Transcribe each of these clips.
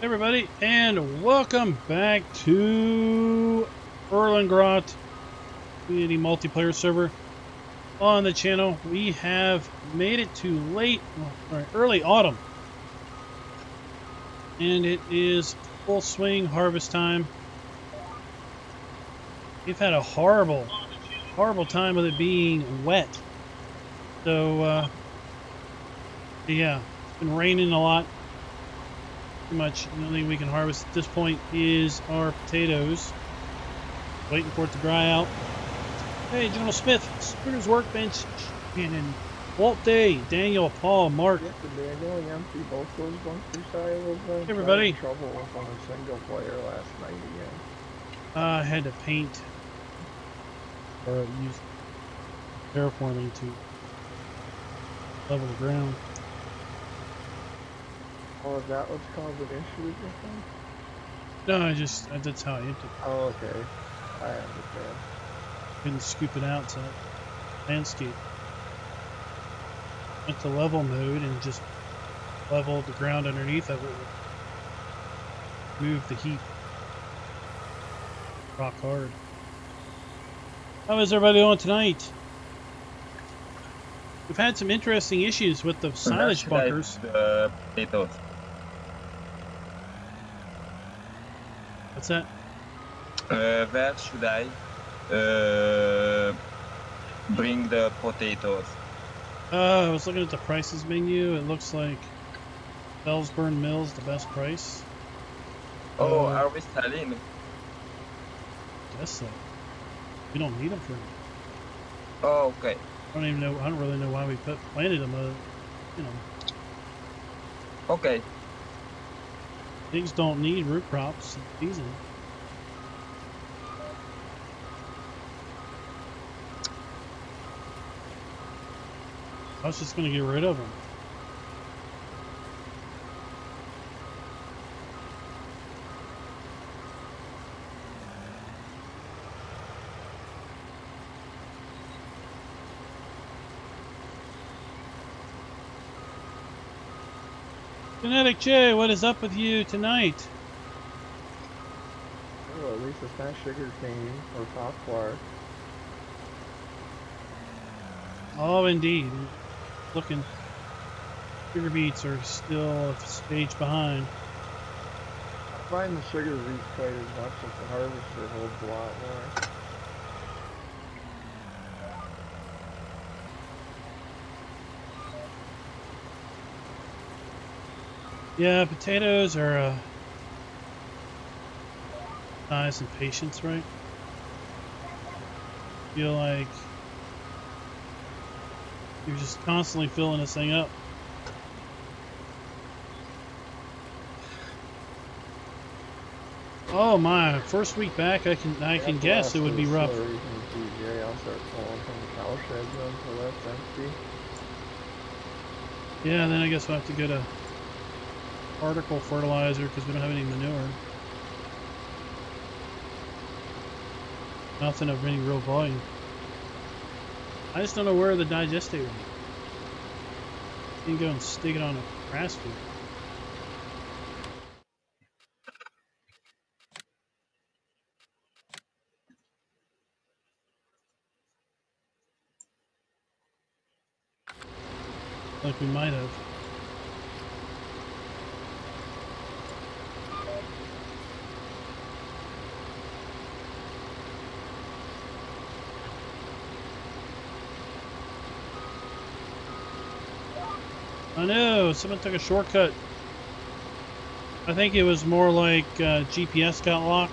Hey everybody, and welcome back to Erlengrat community multiplayer server on the channel. We have made it to early autumn, and it is full swing harvest time. We've had a horrible time with it being wet. So yeah, it's been raining a lot. Pretty much the only thing we can harvest at this point is our potatoes. Waiting for it to dry out. Hey, General Smith, Spooner's Workbench, Shannon, Walt Day, Daniel, Paul, Mark. Yes, and Daniel and empty both those bunker silos. Hey, everybody. Trouble with on a single player last night again. I had to paint or use terraforming to level the ground. Oh, is that what's causing issues with them? No, that's how I emptied it. Oh, okay. I understand. Couldn't scoop it out to landscape. Went to level mode and just leveled the ground underneath of it. Moved the heap. Rock hard. How is everybody doing tonight? We've had some interesting issues with the silage bunkers. The potatoes. What's that? Where should I bring the potatoes? I was looking at the prices menu. It looks like Bellsburn Mill's the best price. Oh, are we selling? Guess so. We don't need them for. Oh, okay. I don't really know why we planted them. You know. Okay. Things don't need root crops in the season. I was just going to get rid of them. Genetic J, what is up with you tonight? Well, at least it's not sugar cane or poplar. Oh, indeed. Looking, sugar beets are still a stage behind. I find the sugar beets quite as much as the harvester holds a lot more. Yeah, potatoes are size and patience, right? Feel like you're just constantly filling this thing up. Oh my! First week back, I can guess it would be rough. I'll start pulling from the cow sheds until that's empty. Yeah, then I guess we'll have to get a particle fertilizer because we don't have any manure. Nothing of any real volume. I just don't know where the digestator is. You can go and stick it on a grass field. Like we might have. I know, someone took a shortcut. I think it was more like GPS got locked.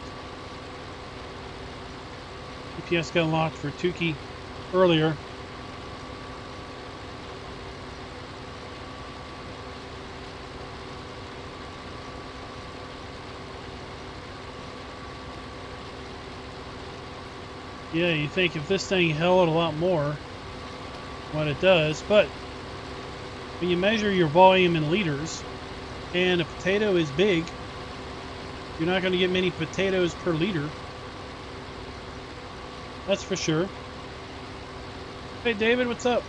GPS got locked for Tukey earlier. Yeah, you think if this thing held a lot more, what it does, but when you measure your volume in liters, and a potato is big, you're not going to get many potatoes per liter. That's for sure. Hey David, what's up?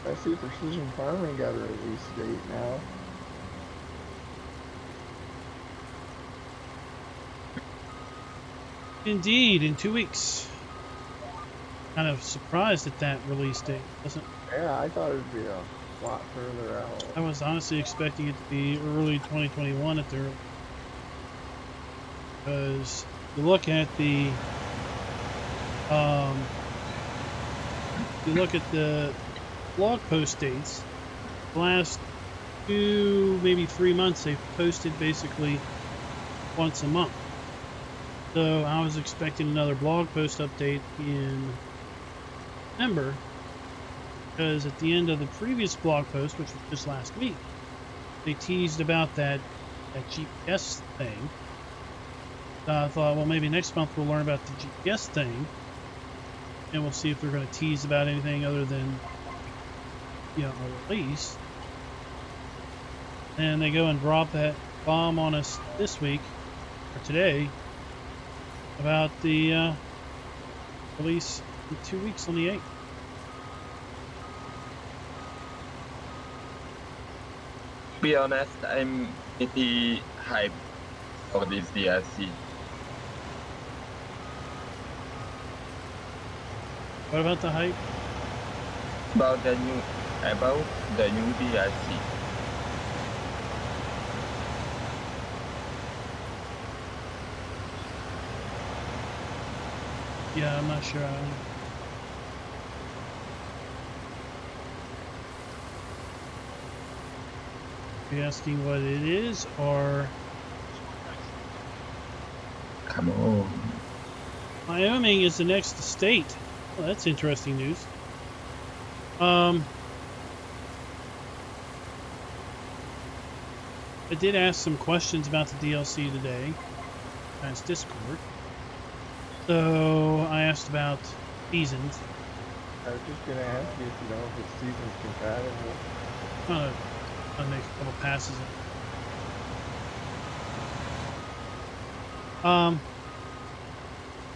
I see Precision Farming got a release date now. Indeed, in 2 weeks. Kind of surprised at that release date. Wasn't Yeah, I thought it'd be a lot further out. I was honestly expecting it to be early 2021 at the early. Because you look at the blog post dates, the last 2, maybe 3 months they've posted basically once a month. So I was expecting another blog post update in December, because at the end of the previous blog post, which was just last week, they teased about that GPS thing. I thought, well, maybe next month we'll learn about the GPS thing, and we'll see if they're going to tease about anything other than, a release. And they go and drop that bomb on us this week, or today, about the release in 2 weeks on the 8th. To be honest, I'm pretty hyped for this DLC. What about the hype? About the new DLC. Yeah, I'm not sure. Are you asking what it is, or? Come on. Wyoming is the next state. Well, that's interesting news. I did ask some questions about the DLC today, as Discord. So I asked about seasons. I was just gonna ask you if you know if it's seasons compatible. I'll make a couple passes.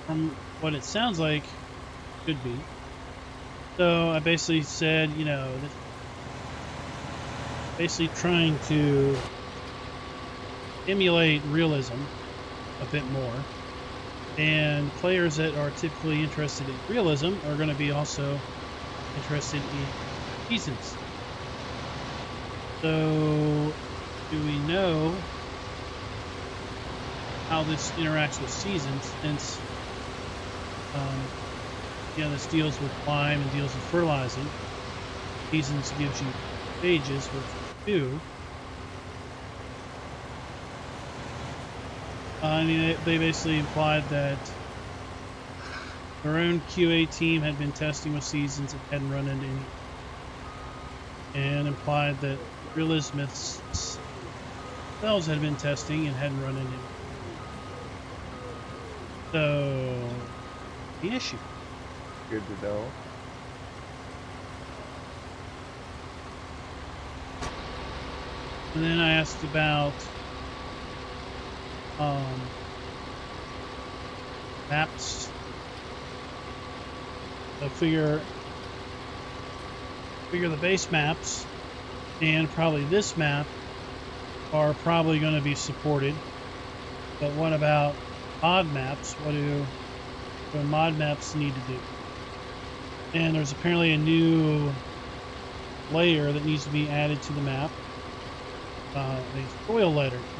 From what it sounds like, could be. So I basically said, basically trying to emulate realism a bit more. And players that are typically interested in realism are going to be also interested in seasons. So, do we know how this interacts with seasons? Since, this deals with climb and deals with fertilizing. Seasons gives you stages, which do. They basically implied that their own QA team had been testing with seasons and hadn't run into any, and implied that realismists themselves had been testing and hadn't run into any. So, the issue. Good to know. And then I asked about maps. So figure the base maps and probably this map are probably going to be supported. But what about mod maps? What do mod maps need to do? And there's apparently a new layer that needs to be added to the map. A soil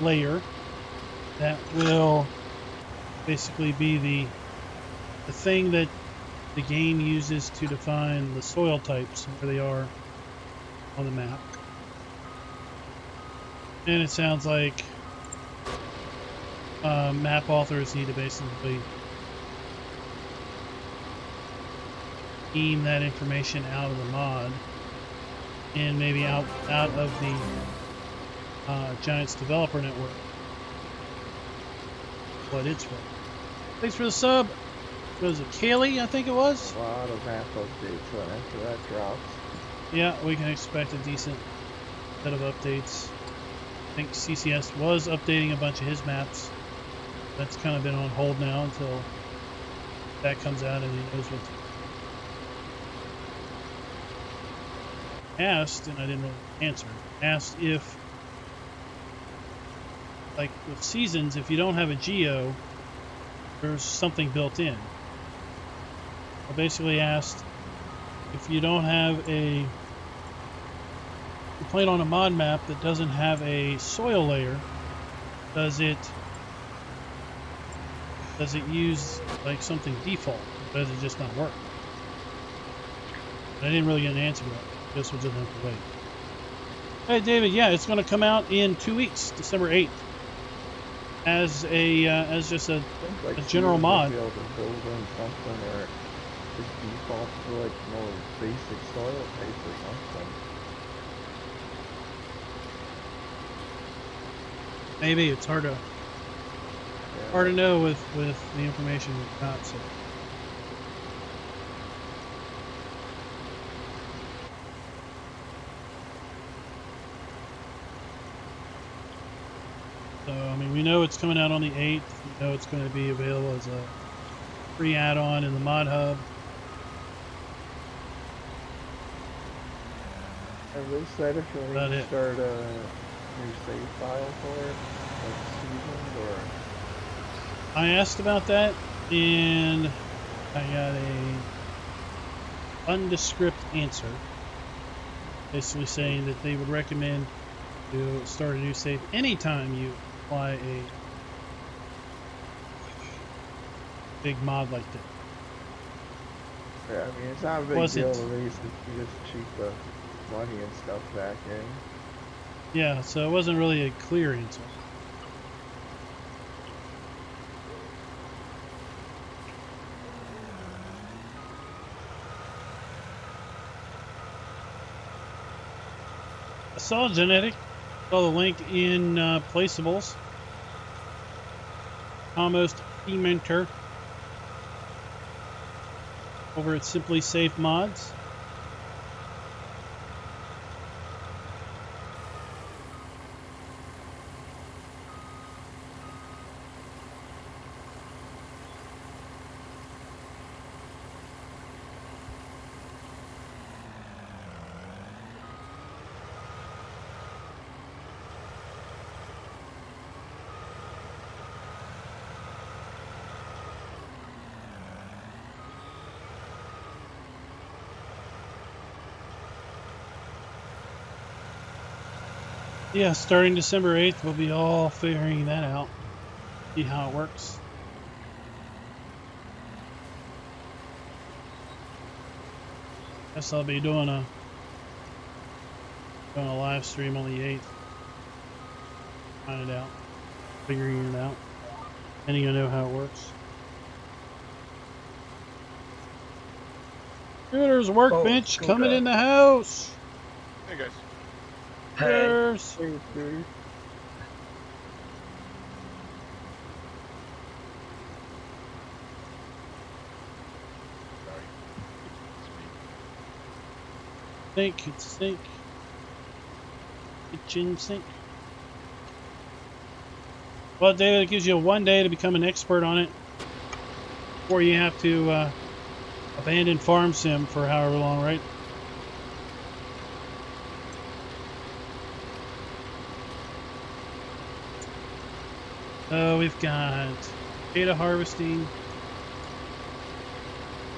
layer that will basically be the thing that the game uses to define the soil types where they are on the map. And it sounds like map authors need to basically beam that information out of the mod and maybe out of the Giants developer network. What it's for. Thanks for the sub. Was it Kaylee, I think it was? A lot of map updates when after that drops. Yeah, we can expect a decent set of updates. I think CCS was updating a bunch of his maps. That's kind of been on hold now until that comes out and he knows what to do. asked, and I didn't really answer, asked if, like with seasons, if you don't have a geo, there's something built in. I basically asked if you don't have a, you're playing on a mod map that doesn't have a soil layer, does it use like something default, or does it just not work? I didn't really get an answer to that. I guess we'll just have to wait. Hey David, yeah, it's going to come out in 2 weeks, December 8th, as a as just a general mod. Be able to build in something, or just default to like more basic soil type or something. Maybe it's hard to know with the information we've got. So. So, I mean, we know it's coming out on the 8th. We know it's going to be available as a free add-on in the mod hub. Have they said if you want to start a new save file for it, like seasoned, or? I asked about that, and I got a undescript answer, basically saying that they would recommend to start a new save anytime you apply a big mod like that. Yeah, I mean, it's not a big deal to raise it, you just cheat the money and stuff back in. Yeah, so it wasn't really a clear answer. I saw Genetic, saw the link in Placeables. Almost Mentor over at Simply Safe Mods. Yeah, starting December 8th, we'll be all figuring that out. See how it works. Guess I'll be doing a live stream on the 8th. Find it out. Figuring it out. And you know how it works. There's Workbench coming in the house. Hey guys. Cheers. Hey, dude. Sorry. Sink, it's sink. Kitchen sink. Well, David, it gives you 1 day to become an expert on it, or you have to abandon farm sim for however long, right? So we've got data harvesting,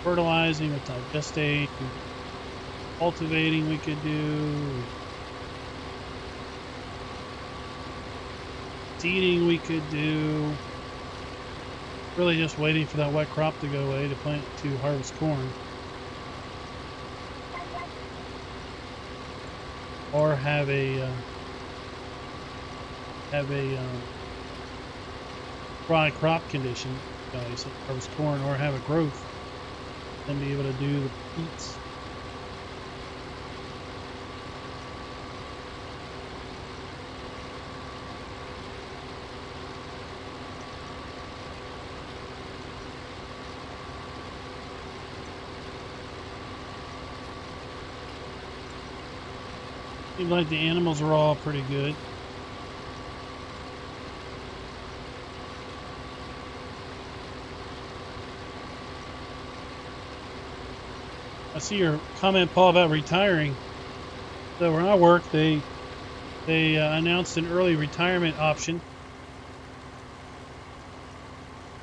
fertilizing with digestate, cultivating we could do, seeding we could do. Really just waiting for that wet crop to go away to harvest corn. Or have a dry crop condition, guys, harvest corn, or have a growth, and be able to do the peats. Seems like the animals are all pretty good. I see your comment, Paul, about retiring. So where I work, they announced an early retirement option.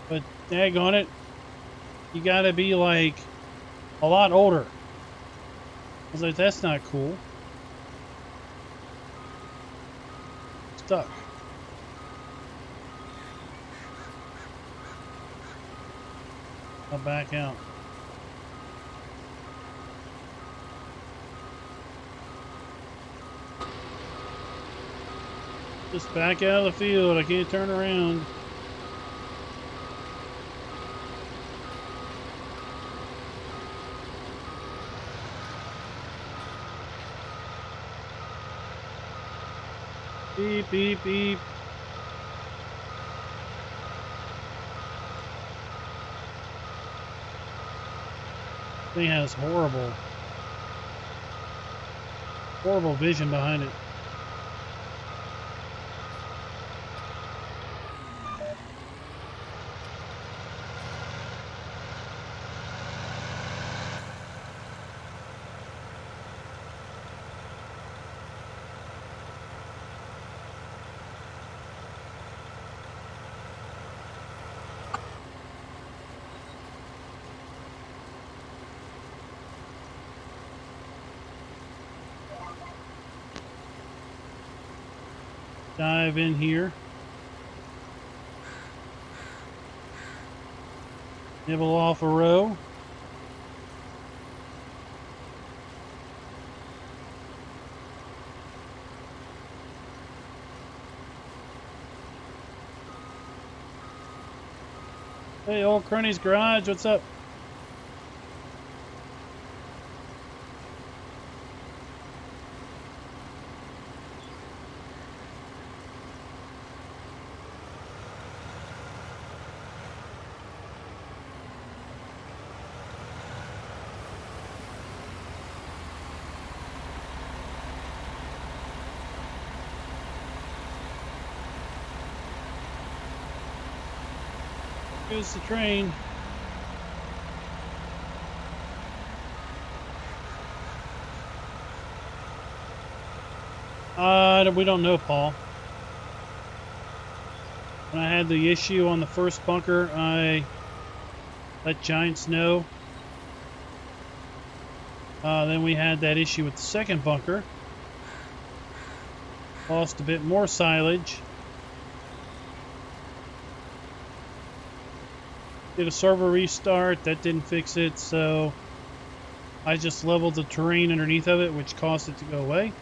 But daggone it, you gotta be like a lot older. I was like, that's not cool. Stuck. I'll back out. Just back out of the field. I can't turn around. Beep, beep, beep. Thing has horrible vision behind it. Dive in here. Nibble off a row. Hey, old Crony's Garage, what's up? Here's the train. We don't know, Paul. When I had the issue on the first bunker, I let Giants know. Then we had that issue with the second bunker. Lost a bit more silage. Did a server restart, that didn't fix it, so I just leveled the terrain underneath of it, which caused it to go away.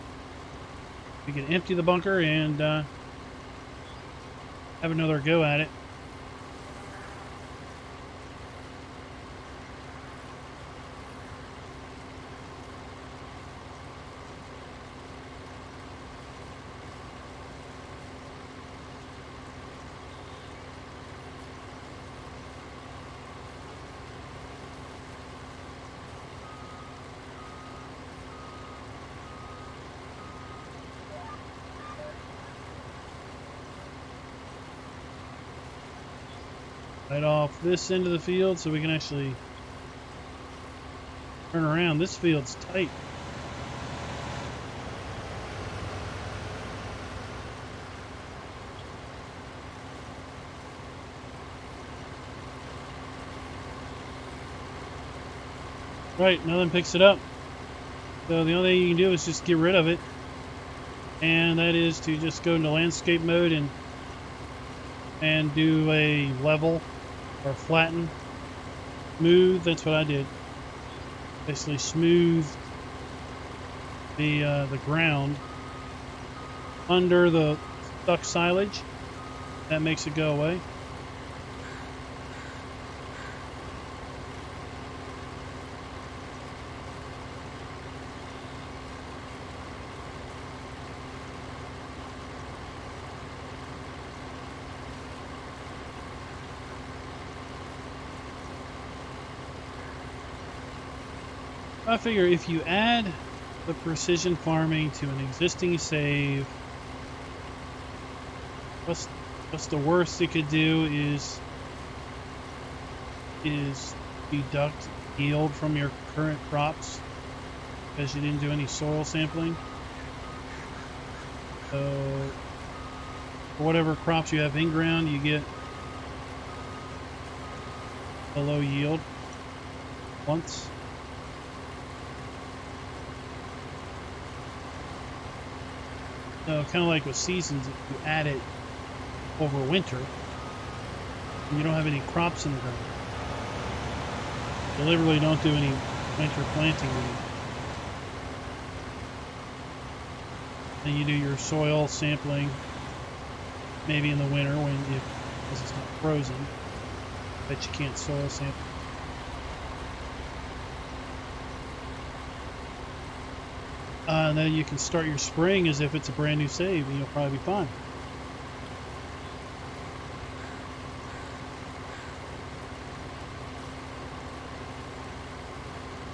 We can empty the bunker and have another go at it. Right off this end of the field so we can actually turn around. This field's tight. Right, nothing picks it up. So the only thing you can do is just get rid of it. And that is to just go into landscape mode and do a level or flatten, smooth. That's what I did. Basically smooth the ground under the stuck silage. That makes it go away. I figure if you add the precision farming to an existing save, what's the worst it could do is deduct yield from your current crops because you didn't do any soil sampling. So for whatever crops you have in ground, you get a low yield once. So kind of like with seasons, if you add it over winter, and you don't have any crops in the ground, deliberately don't do any winter planting anymore. Then you do your soil sampling maybe in the winter when because it's not frozen, but you can't soil sample. And then you can start your spring as if it's a brand new save, and you'll probably be fine.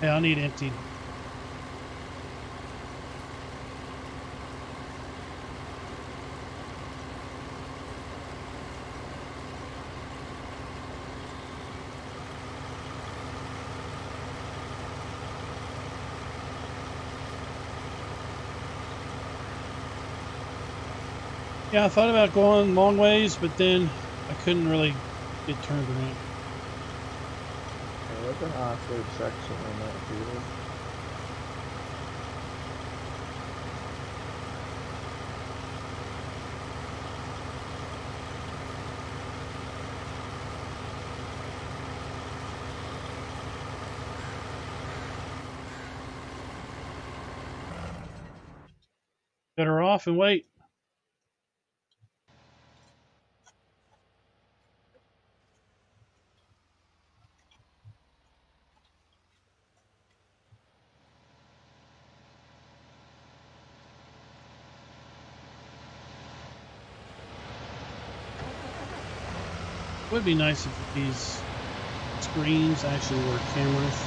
Hey, I'll need emptied. Yeah, I thought about going long ways, but then I couldn't really get turned around. Yeah, there's an awkward section on that field. Better off and wait. It would be nice if these screens actually were cameras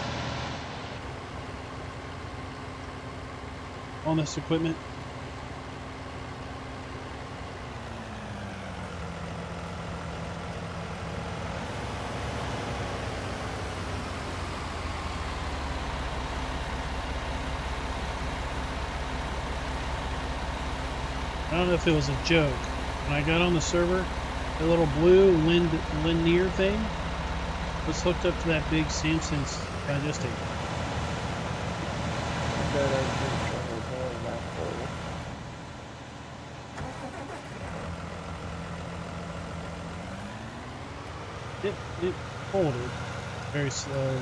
on this equipment. I don't know if it was a joke. When I got on the server, the little blue Lindner thing was hooked up to that big Samson's digestate. That engine's trying to go in that hole. It folded very slow.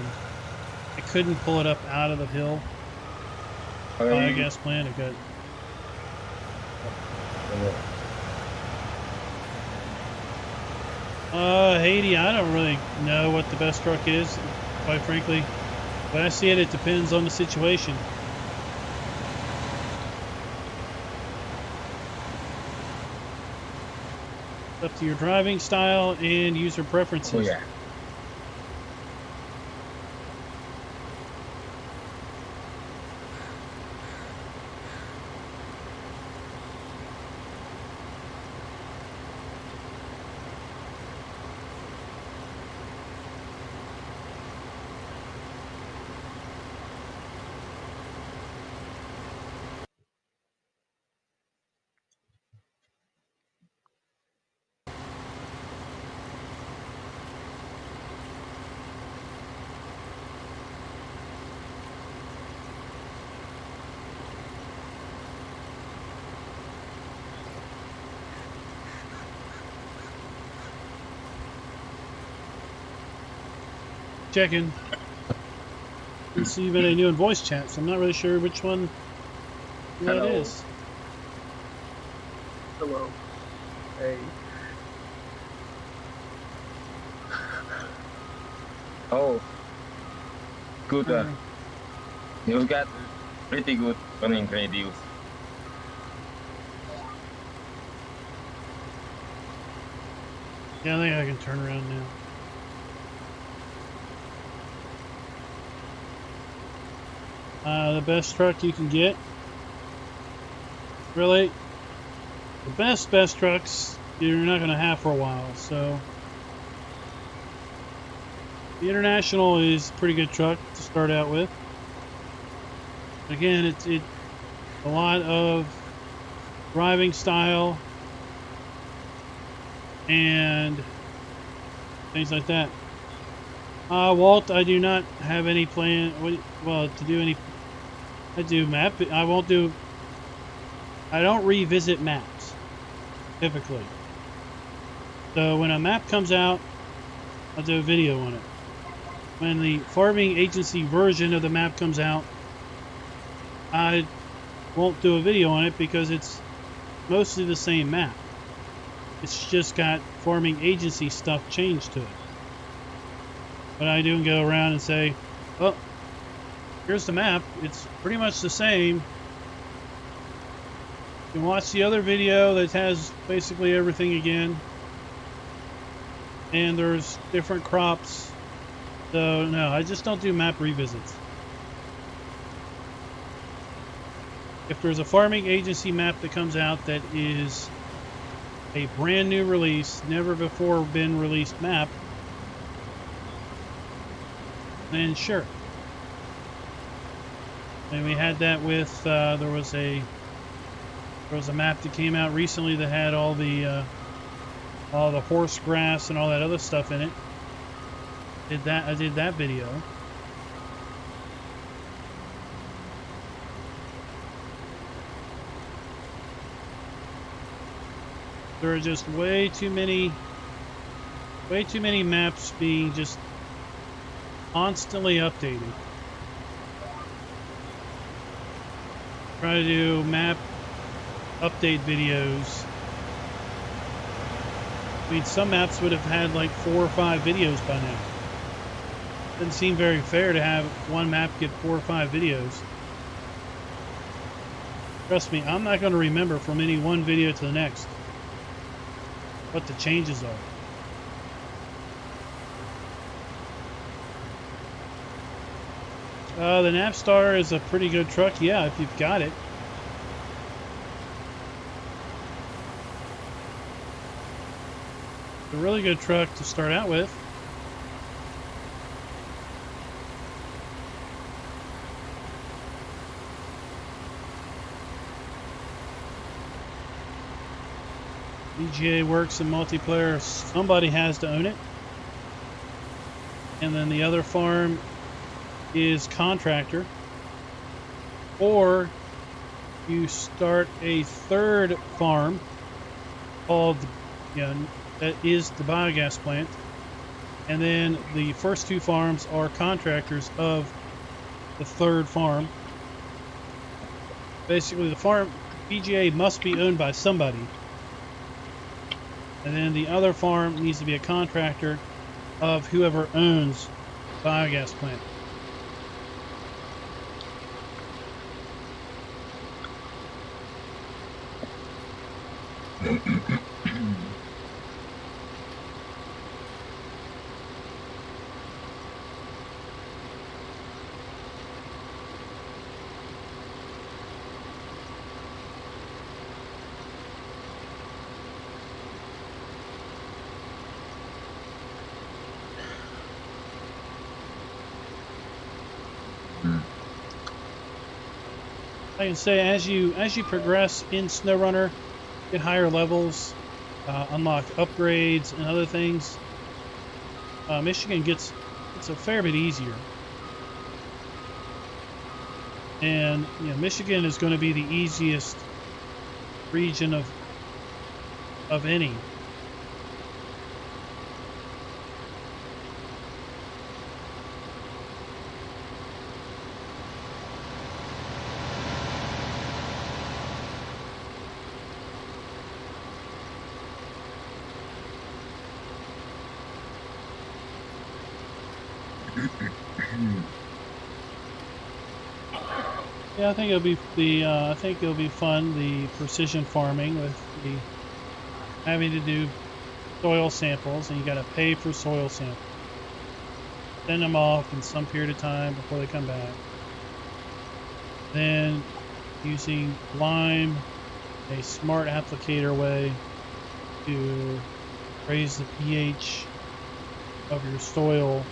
I couldn't pull it up out of the hill. Biogas plant. It got. Haiti, I don't really know what the best truck is, quite frankly. But I see it, it depends on the situation. It's up to your driving style and user preferences. Oh, yeah. Checking. Didn't see you've been any new in voice chat, so I'm not really sure which one that Hello. is. Hello. Hey, Oh, good. You got pretty good running radius. Yeah, I think I can turn around now. The best truck you can get. Really, the best trucks you're not going to have for a while. So the International is a pretty good truck to start out with. Again, it's a lot of driving style, and things like that. Walt, I do not have any plan. Well, to do any. I do map. I won't do. I don't revisit maps typically. So when a map comes out, I'll do a video on it. When the farming agency version of the map comes out, I won't do a video on it because it's mostly the same map. It's just got farming agency stuff changed to it. What I do and go around and say, well, here's the map. It's pretty much the same. You can watch the other video that has basically everything again. And there's different crops. So, no, I just don't do map revisits. If there's a farming agency map that comes out that is a brand new release, never before been released map, then sure. And we had that with, there was a map that came out recently that had all the horse grass and all that other stuff in it. I did that video. There are just way too many maps being just constantly updated. Try to do map update videos. I mean, some maps would have had like 4 or 5 videos by now. Doesn't seem very fair to have one map get 4 or 5 videos. Trust me, I'm not going to remember from any one video to the next what the changes are. The Napstar is a pretty good truck, yeah, if you've got it. It's a really good truck to start out with. VGA works in multiplayer. Somebody has to own it. And then the other farm is contractor. Or you start a third farm called, that is the biogas plant. And then the first 2 farms are contractors of the third farm. Basically, the farm VGA must be owned by somebody. And then the other farm needs to be a contractor of whoever owns the biogas plant. I can say as you progress in SnowRunner, get higher levels, unlock upgrades and other things. Michigan gets a fair bit easier, and Michigan is going to be the easiest region of any. Yeah, I think it'll be fun, the precision farming with the having to do soil samples, and you got to pay for soil samples. Send them off in some period of time before they come back. Then using Lime, a smart applicator way to raise the pH of your soil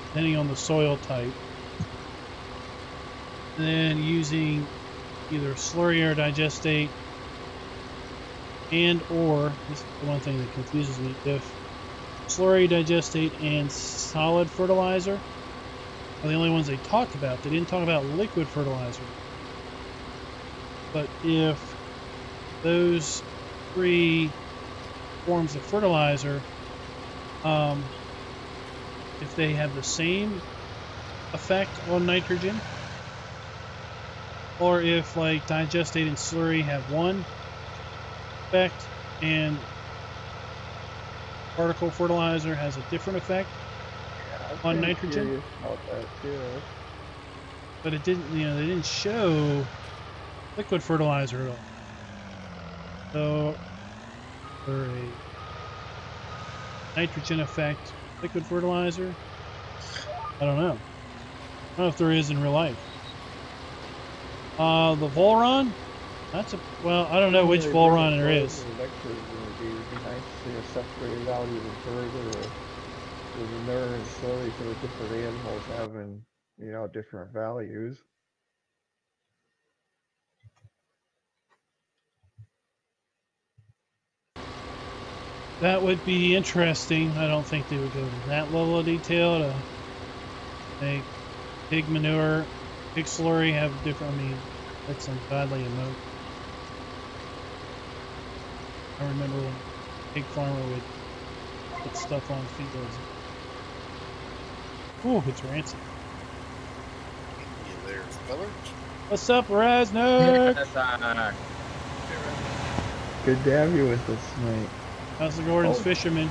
depending on the soil type. And then using either slurry or digestate and or, this is the one thing that confuses me, if slurry, digestate, and solid fertilizer are the only ones they talked about. They didn't talk about liquid fertilizer. But if those 3 forms of fertilizer, if they have the same effect on nitrogen, or if like digestate and slurry have one effect and particle fertilizer has a different effect on nitrogen. About that too. But it didn't, you know, they didn't show liquid fertilizer at all. So, for a nitrogen effect, liquid fertilizer, I don't know. I don't know if there is in real life. The Volron, that's a, well, I don't know which Volron there is. It'd be nice to see it separated out even further with the nerve and slowly for the different animals having, you know, different values. That would be interesting. I don't think they would go to that level of detail to make pig manure, pig slurry have different, I mean, that's ungodly amount. I remember when a pig farmer would put stuff on fields. Ooh, it's rancid. You there, fella? What's up, Raznak? Good to have you with us tonight. How's the Gordon's fisherman?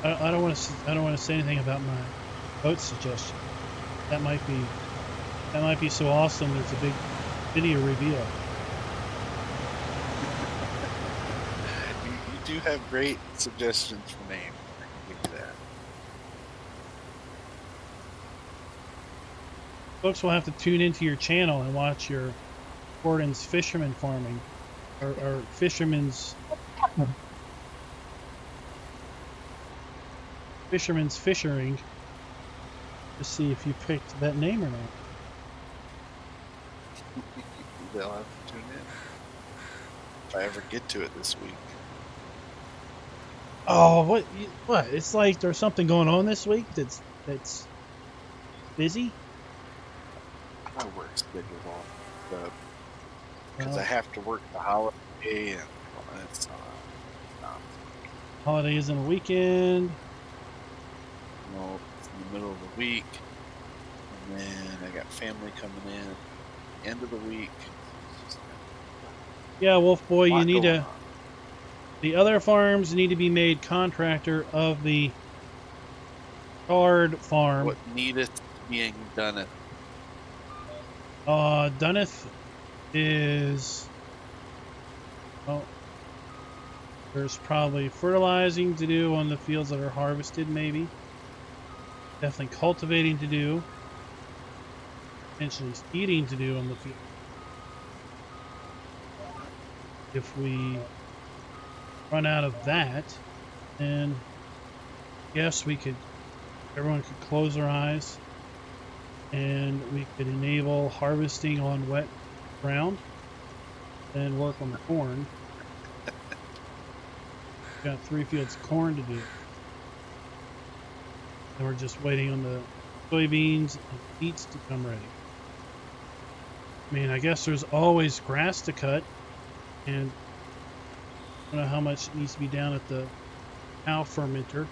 I don't want to say anything about my boat suggestion. That might be so awesome. There's a big video reveal. You do have great suggestions for names. I can give you that. Folks will have to tune into your channel and watch your Gordon's fisherman farming, or fisherman's fishing, to see if you picked that name or not. They'll have to tune in if I ever get to it this week. Oh, what? It's like there's something going on this week that's busy. My work schedule all because I have to work the holiday and it's holiday is in a weekend. you know, it's in the middle of the week, and then I got family coming in end of the week. Yeah, Wolf Boy, you need going to. on. The other farms need to be made contractor of the Card farm. What needeth being done? Dunneth is, well, there's probably fertilizing to do on the fields that are harvested, maybe. Definitely cultivating to do. Potentially seeding to do on the field. If we run out of that, then yes, everyone could close their eyes and we could enable harvesting on wet ground and work on the corn. We've got 3 fields of corn to do. And we're just waiting on the soybeans and beets to come ready. I mean, I guess there's always grass to cut, and I don't know how much needs to be down at the cow fermenter.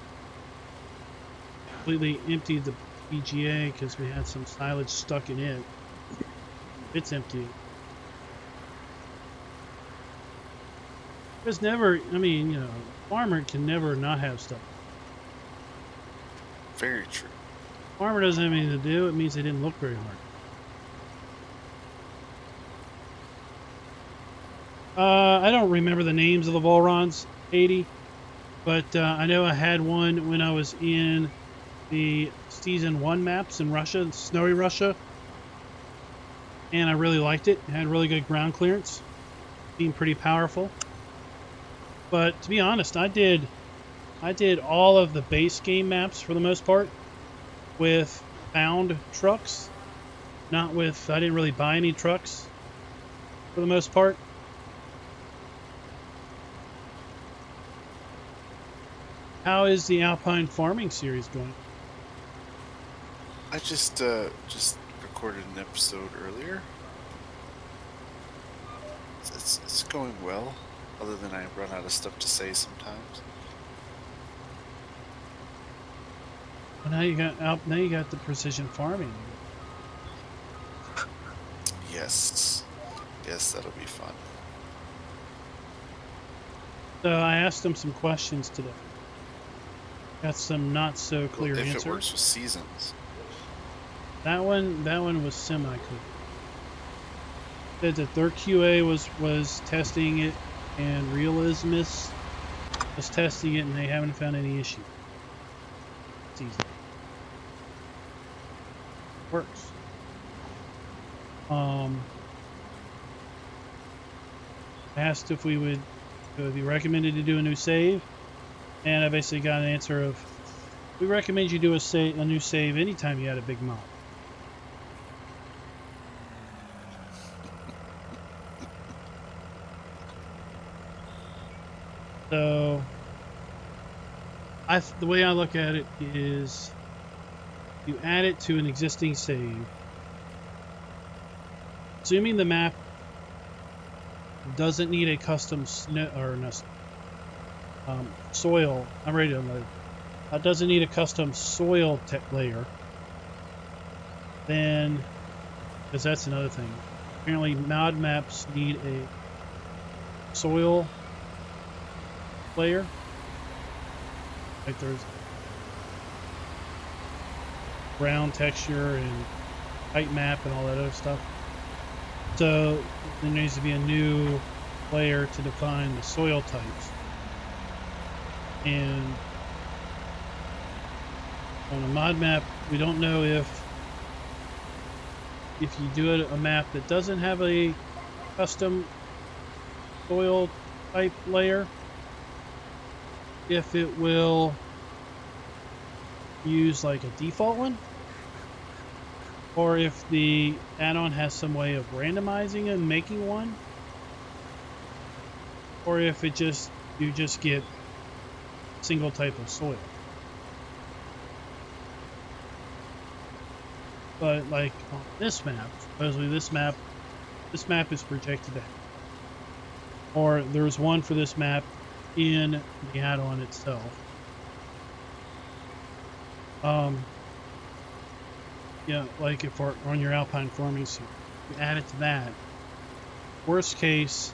Completely emptied the PGA because we had some silage stuck in it. It's empty. There's never, I mean, you know, farmer can never not have stuff. Very true. Farmer doesn't have anything to do, it means they didn't look very hard. I don't remember the names of the Volrons, 80, but I know I had one when I was in the Season 1 maps in Russia, Snowy Russia, and I really liked it. It had really good ground clearance, being pretty powerful. But to be honest, I did all of the base game maps for the most part with found trucks, not with, I didn't really buy any trucks. for the most part. How is the Alpine Farming series going? I just recorded an episode earlier. It's going well, other than I run out of stuff to say sometimes. Well, now you got the precision farming. Yes, that'll be fun. So I asked them some questions today. Got some not so clear If answers. it works with seasons. That one was semi-clear. Said that their QA was testing it, and Realismus was testing it, and they haven't found any issue. It's easy. Works. I asked if it would be recommended to do a new save, and I basically got an answer of, we recommend you do a new save anytime you had a big mob. So, the way I look at it is, you add it to an existing save. Assuming the map doesn't need a custom soil. I'm ready to unload. Doesn't need a custom soil layer. Then, because that's another thing. Apparently, mod maps need a soil layer. Like there's ground texture and height map and all that other stuff. So there needs to be a new layer to define the soil types. And on a mod map, we don't know if you do a map that doesn't have a custom soil type layer, if it will use like a default one, or if the add-on has some way of randomizing and making one, or if you just get single type of soil. But like on this map, supposedly this map is projected to have, or there's one for this map in the add-on itself. Yeah, like if we're on your Alpine Farming suit, you add it to that. Worst case,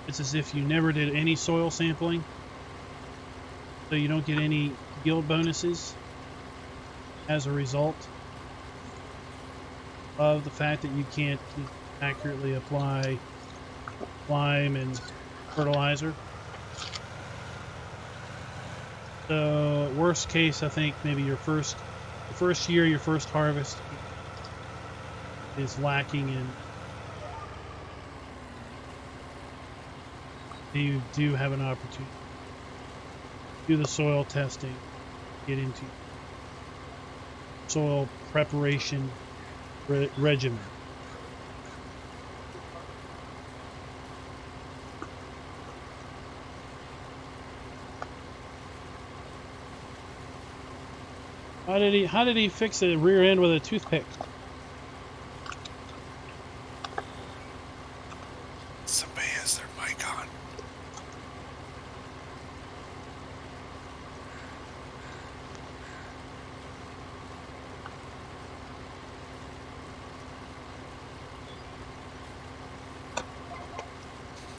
it's as if you never did any soil sampling, so you don't get any yield bonuses as a result of the fact that you can't accurately apply lime and fertilizer. So worst case, I think maybe your first year, your first harvest is lacking in. You do have an opportunity to do the soil testing, get into soil preparation regimen. How did he fix the rear end with a toothpick? Somebody has their mic on.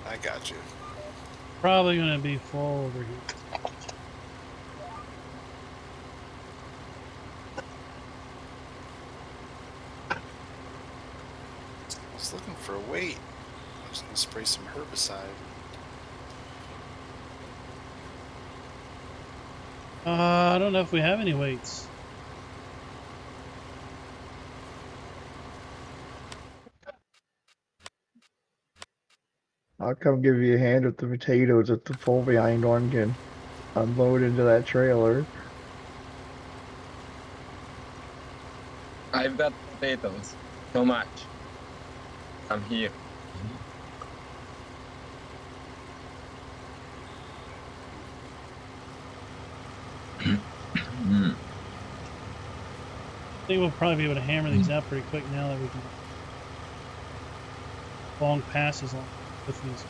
I got you. Probably gonna be full over here. I was looking for a weight. I was gonna spray some herbicide. I don't know if we have any weights. I'll come give you a hand with the potatoes if the full behind one can unload into that trailer. I've got potatoes. So much. I'm here. think we'll probably be able to hammer these out pretty quick now that we can long passes on with these.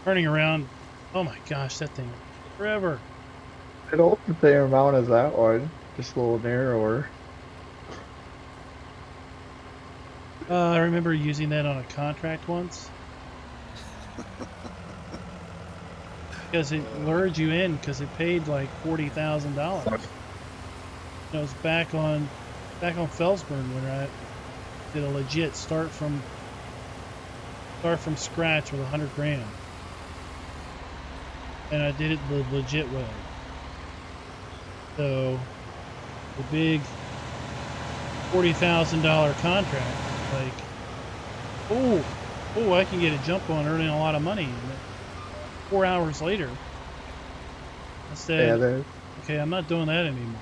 Turning around, oh my gosh, that thing forever. I don't think the same amount as that one, just a little narrower. I remember using that on a contract once. Because it lured you in because it paid like $40,000. It was back on Felsburn when I did a legit start from scratch with 100 grand. And I did it the legit way. So the big $40,000 contract, like, oh, I can get a jump on earning a lot of money. And 4 hours later, I said, Yeah, okay, I'm not doing that anymore.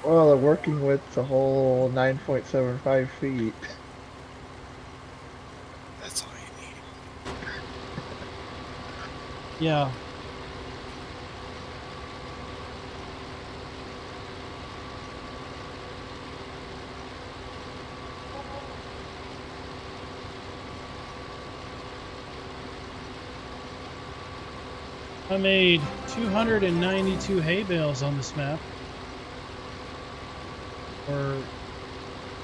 well, the working width's a whole 9.75 feet. That's all you need. Yeah. I made 292 hay bales on this map. Or,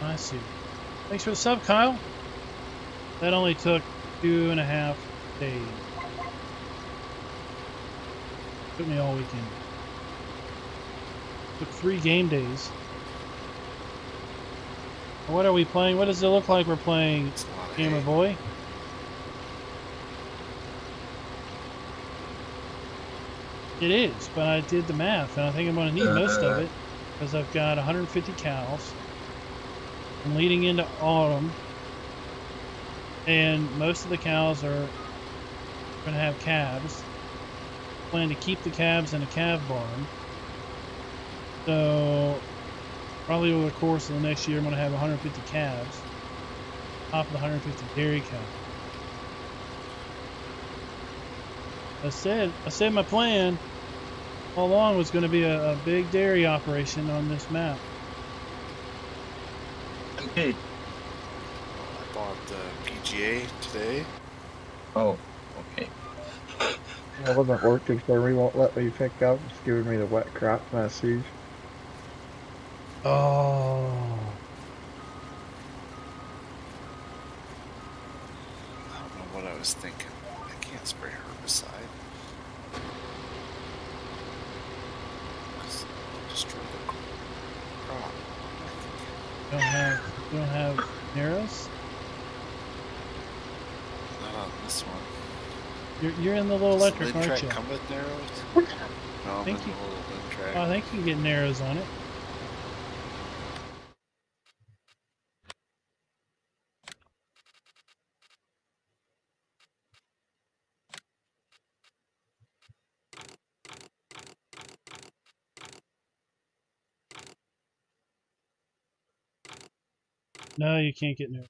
I see. Thanks for the sub, Kyle. That only took 2.5 days. Took me all weekend. Took 3 game days. What are we playing? What does it look like we're playing, It's a lot of Gamer hay. Boy? It is, but I did the math, and I think I'm going to need most of it because I've got 150 cows. I'm leading into autumn, and most of the cows are going to have calves. I plan to keep the calves in a calf barn. So probably over the course of the next year, I'm going to have 150 calves, top of the 150 dairy cows. I said my plan all along was going to be a big dairy operation on this map. Okay. I bought the PGA today. Oh, okay. I wasn't working for me, won't let me pick up. It's giving me the wet crap message. Oh, I don't know what I was thinking. I can't spray herbicide. 'Cause it'll destroy the crop. you don't have narrows? Not on this one. You're in the little electric, Does aren't Lindtrac you? come with narrows? No, I'm in Thank the you. little Lindtrac. Oh, I think you can get narrows on it. No, you can't get narrows.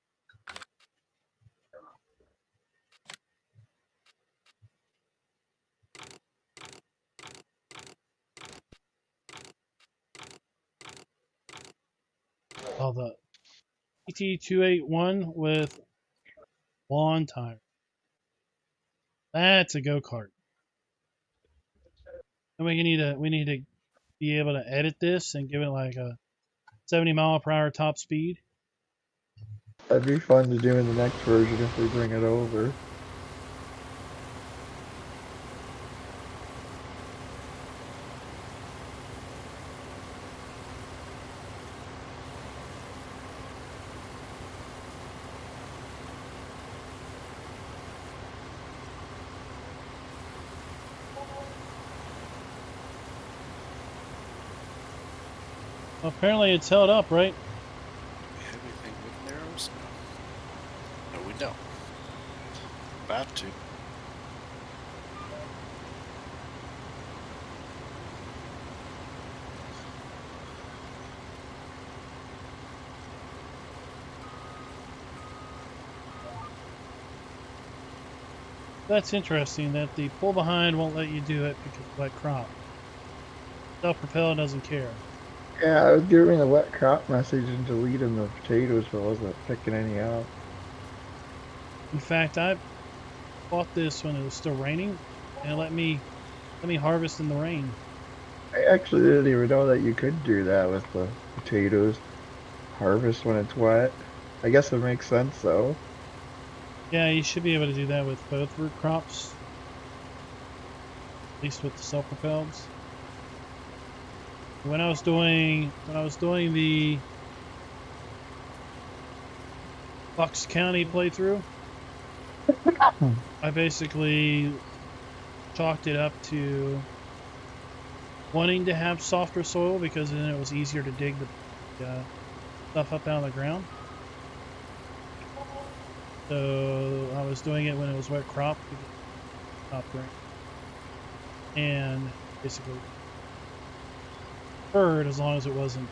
Oh, the TT281 with lawn tire. That's a go-kart. And we need to be able to edit this and give it like a 70-mile-per-hour top speed. That'd be fun to do in the next version if we bring it over. Well, apparently it's held up, right? Do we have anything with narrows? No. No, we don't. About to. That's interesting that the pull behind won't let you do it because of wet crop. Self-propel doesn't care. Yeah, I was giving the wet crop message and deleting the potatoes, but wasn't picking any out. In fact, I bought this when it was still raining, and it let me harvest in the rain. I actually didn't even know that you could do that with the potatoes. Harvest when it's wet. I guess it makes sense though. Yeah, you should be able to do that with both root crops, at least with the self-propels. When I was doing the Bucks County playthrough, I basically chalked it up to wanting to have softer soil because then it was easier to dig the stuff up out of the ground. So I was doing it when it was wet crop, rain, and basically preferred as long as it wasn't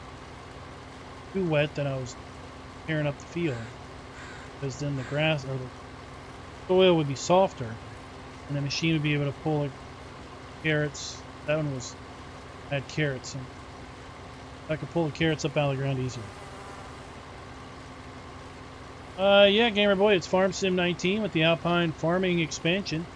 too wet that I was tearing up the field, because then the grass or the soil would be softer, and the machine would be able to pull like carrots. That one had carrots, and I could pull the carrots up out of the ground easier. Yeah, Gamer Boy, it's Farm Sim 19 with the Alpine Farming Expansion.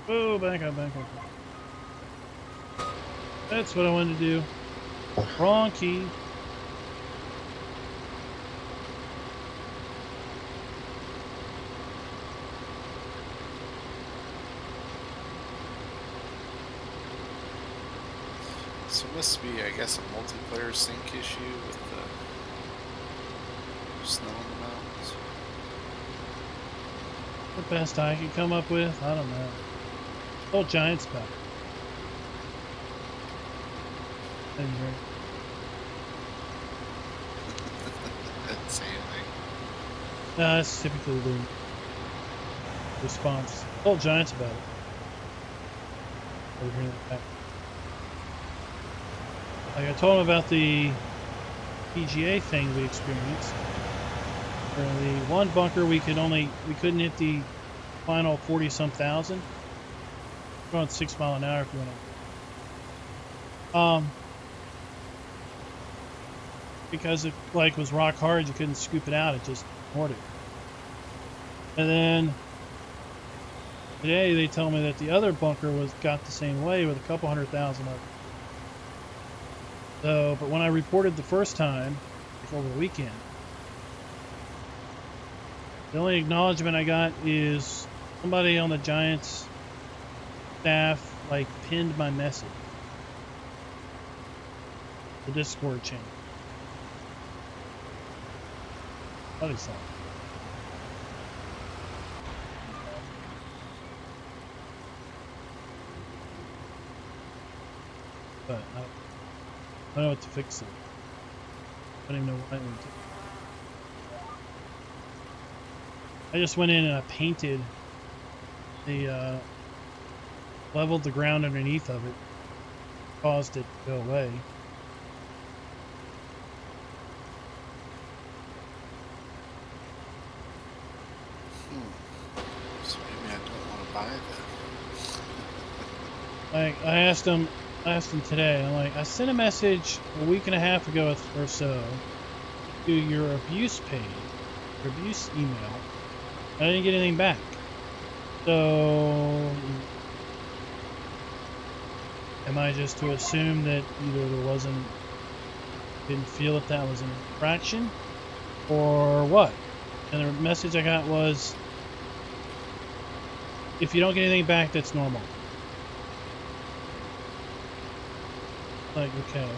Oh, back up. That's what I wanted to do. Wrong key. So it must be, I guess, a multiplayer sync issue with the snow in the mountains. The best I could come up with, I don't know. Oh, Giants back. Didn't say anything. No, that's typically the response. Told Giants about it. Over here in the back. Like I told him about the PGA thing we experienced. For the one bunker we couldn't hit the final 40-some thousand. We're going 6 miles an hour if you want to. Because it was rock hard, you couldn't scoop it out, it just ignored it. And then today they told me that the other bunker got the same way with a couple 100,000 of it. So, but when I reported the first time, over the weekend, the only acknowledgement I got is somebody on the Giants staff pinned my message. The Discord channel. What is that? But I don't know what to fix it. I don't even know what I need to. I just went in and I painted the leveled the ground underneath of it, caused it to go away. So maybe I don't want to buy that. I asked him today. I'm like, I sent a message a week and a half ago or so to your abuse page, your abuse email. I didn't get anything back. So, am I just to assume that either didn't feel that was an infraction, or what? And the message I got was, if you don't get anything back, that's normal. Like, okay.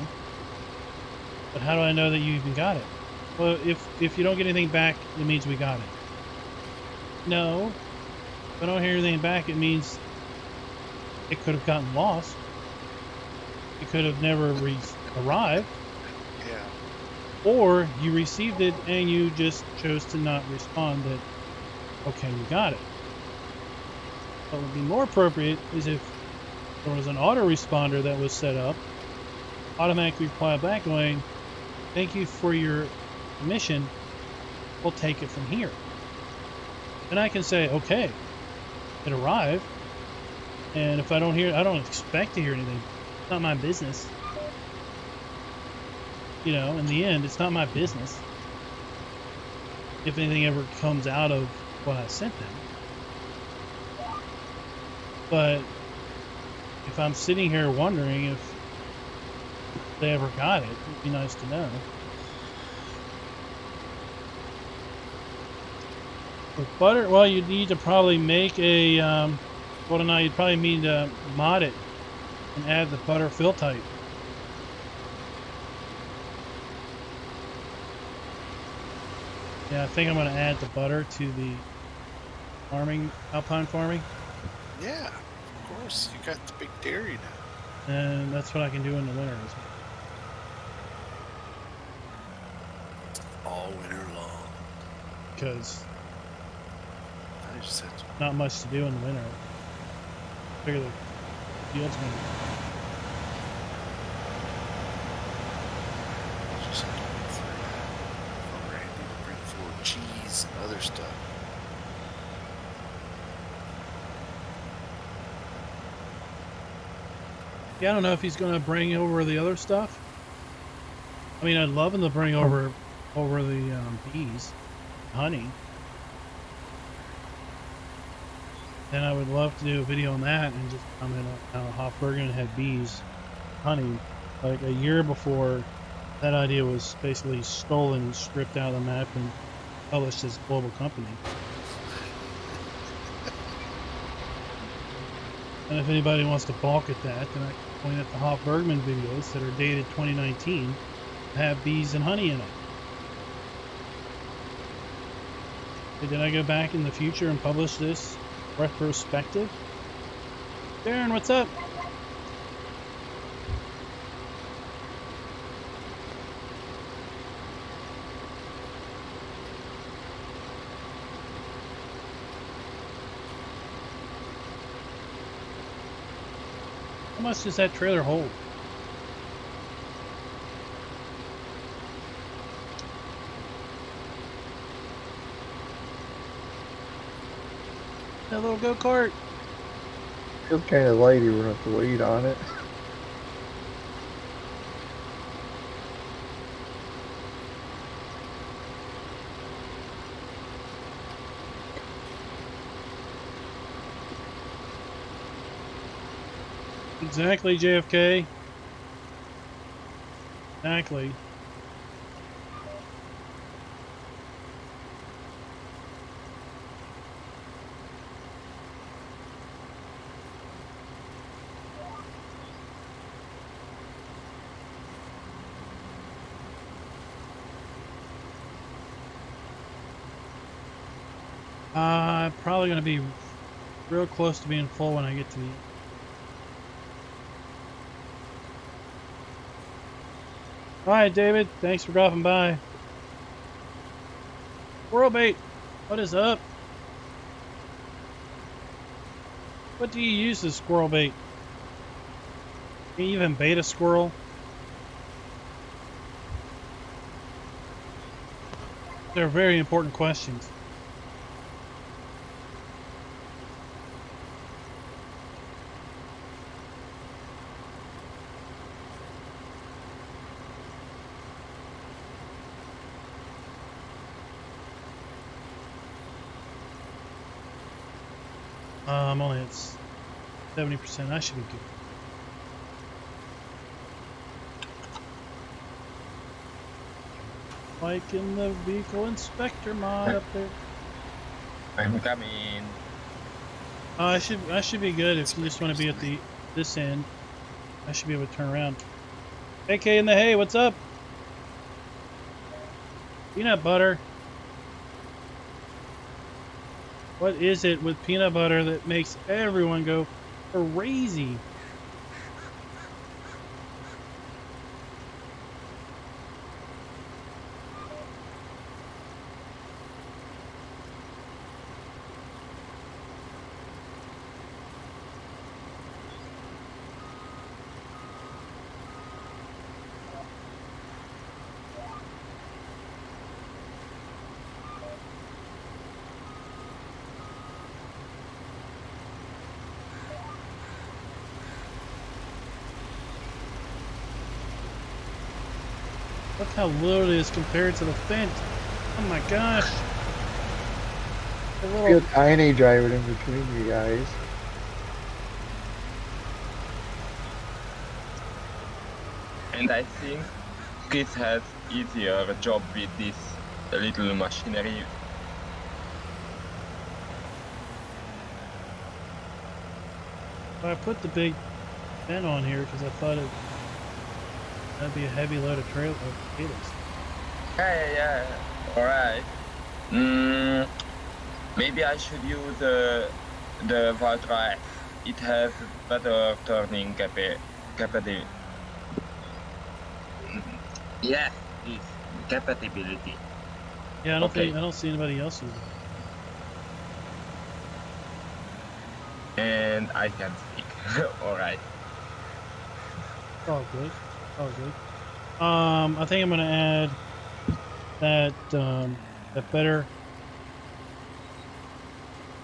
But how do I know that you even got it? Well, if you don't get anything back, it means we got it. No. If I don't hear anything back, it means it could have gotten lost. It could have never arrive, Yeah. or you received it and you just chose to not respond that, okay, you got it. What would be more appropriate is if there was an autoresponder that was set up, automatically reply back going, thank you for your mission, we'll take it from here. And I can say, okay, it arrived, and if I don't hear, I don't expect to hear anything. It's not my business. You know, in the end, it's not my business if anything ever comes out of what I sent them. But if I'm sitting here wondering if they ever got it, it'd be nice to know. With butter, well, you need to probably make a, well, no, you'd probably need to mod it and add the butter fill type. Yeah, I think I'm going to add the butter to the farming, Alpine farming. Yeah, of course. You got the big dairy now. And that's what I can do in the winter as well. All winter long. Because I just had to. not much to do in the winter. Figure the field's going to. Just had to wait for Randy to bring forward cheese and other stuff. Yeah, I don't know if he's going to bring over the other stuff. I mean, I'd love him to bring over the bees, honey. And I would love to do a video on that and just comment on how Hofbergen had bees, honey, like a year before that idea was basically stolen and stripped out of the map and published as a global company. And if anybody wants to balk at that, then I can point at the Hofbergman videos that are dated 2019 that have bees and honey in them. Okay, did I go back in the future and publish this retrospective? Darren, what's up? How much does that trailer hold? That little go-kart. Feels kind of light, you wouldn't have to weight on it. Exactly, JFK. Exactly. Probably going to be real close to being full when I get to the... Alright, David. Thanks for dropping by. Squirrel bait. What is up? What do you use as squirrel bait? Can you even bait a squirrel? They're very important questions. I'm only at 70%. I should be good. Like in the vehicle inspector mod up there. I'm coming. I should be good if you just want to be at this end. I should be able to turn around. AK in the hay, what's up? Peanut butter. What is it with peanut butter that makes everyone go crazy? Look how little it is compared to the fence. Oh my gosh. A little, Feel tiny driving in between you guys. And I think Chris has easier job with this little machinery. I put the big vent on here because I thought that'd be a heavy load of potatoes. Yeah. Alright. Maybe I should use the LDrive. It has better turning capacity. Yeah, this compatibility. Yeah, I Okay. don't see anybody else using it. And I can speak. Alright. Oh, good. Oh, good. I think I'm gonna add that that better,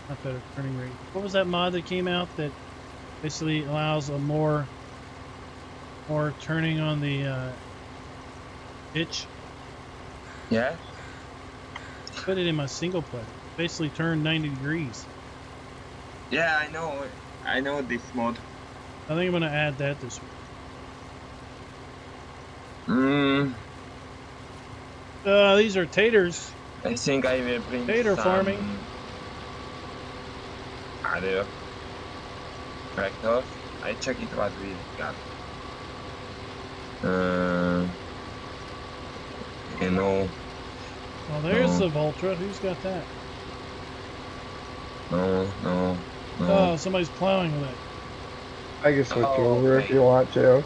not better turning rate. What was that mod that came out that basically allows a more turning on the hitch? Yeah? Put it in my single player. Basically turn 90 degrees. Yeah, I know this mod. I think I'm gonna add that this week. These are taters. I think I will bring Tater some farming. other tractors. I check it what we got. You know, Oh, there's No. the Voltra. Who's got that? no. Oh, somebody's plowing with it. I can switch Oh, over if okay. you want to.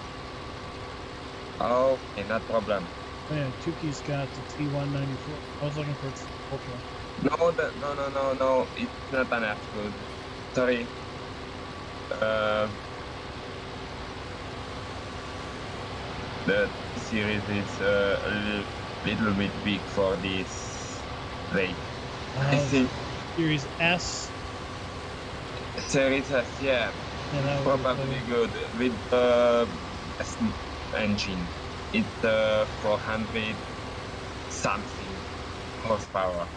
Oh, okay, not problem. Man, Tuki's got the T194. I was looking for its Voltra. No, it's not enough good. Sorry. The series is a little bit big for this rate. I think Series S. Series S, yeah, Yeah, that would be probably better. good with the S engine. It's 400 something horsepower.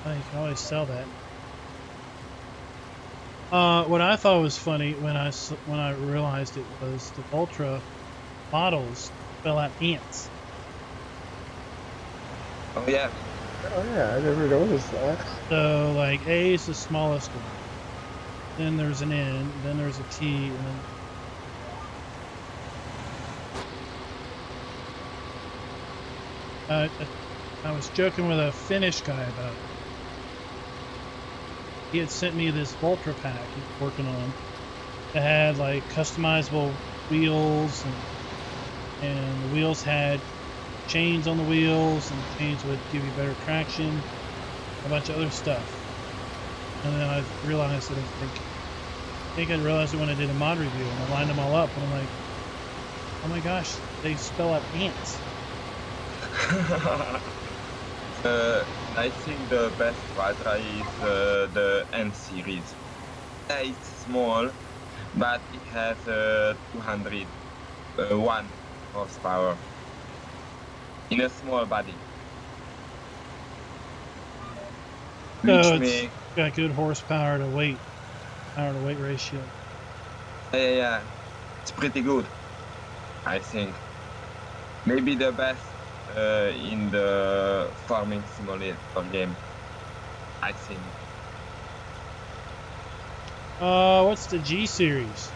Oh, you can always sell that. What I thought was funny when I realized it was the Voltra models spell out ants. Oh yeah, Oh yeah, I never noticed that. So like A is the smallest one. Then there's an N. Then there's a T. And then I was joking with a Finnish guy about it. He had sent me this Voltra pack he's working on that had like customizable wheels and the wheels had chains on the wheels and the chains would give you better traction, a bunch of other stuff. And then I realized that I think I realized it when I did a mod review and I lined them all up and I'm like, oh my gosh, they spell out ants. I think the best Vatra is the N series. Yeah, it's small, but it has 201 horsepower in a small body. So Which it's makes got good horsepower to weight ratio. yeah, it's pretty good. I think maybe the best in the farming simulator game. I think. What's the G series?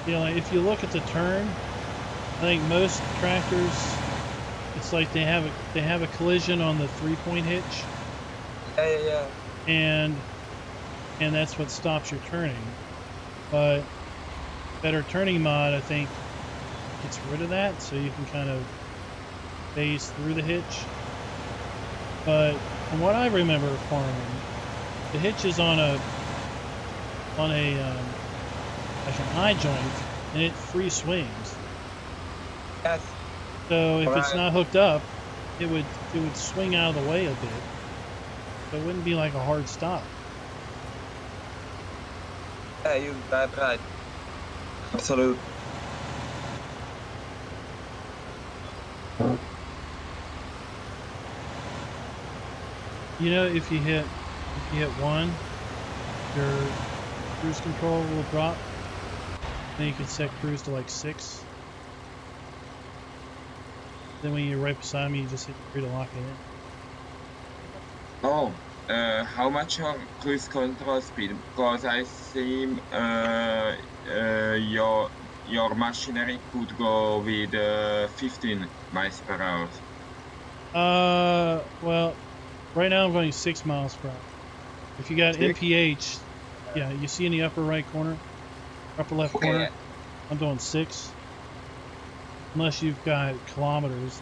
You know, like if you look at the turn, I think most tractors, it's like they have a collision on the 3-point hitch, Yeah. and that's what stops your turning. But better turning mod, I think, gets rid of that, so you can kind of phase through the hitch. But from what I remember farming, the hitch is on a like an I joint, and it free swings. Yes. So if it's Right. not hooked up, it would swing out of the way a bit. So it wouldn't be like a hard stop. Yeah, you're right. Absolutely. You know, if you hit one, your cruise control will drop. Then you can set cruise to like 6. Then when you're right beside me, you just hit 3 to lock it in. Oh, how much your cruise control speed? Because I see your machinery could go with 15 miles per hour. Well, right now I'm going 6 miles per hour. If you got 6? MPH, yeah, you see in the upper right corner, upper left Okay. corner, I'm doing 6. Unless you've got kilometers.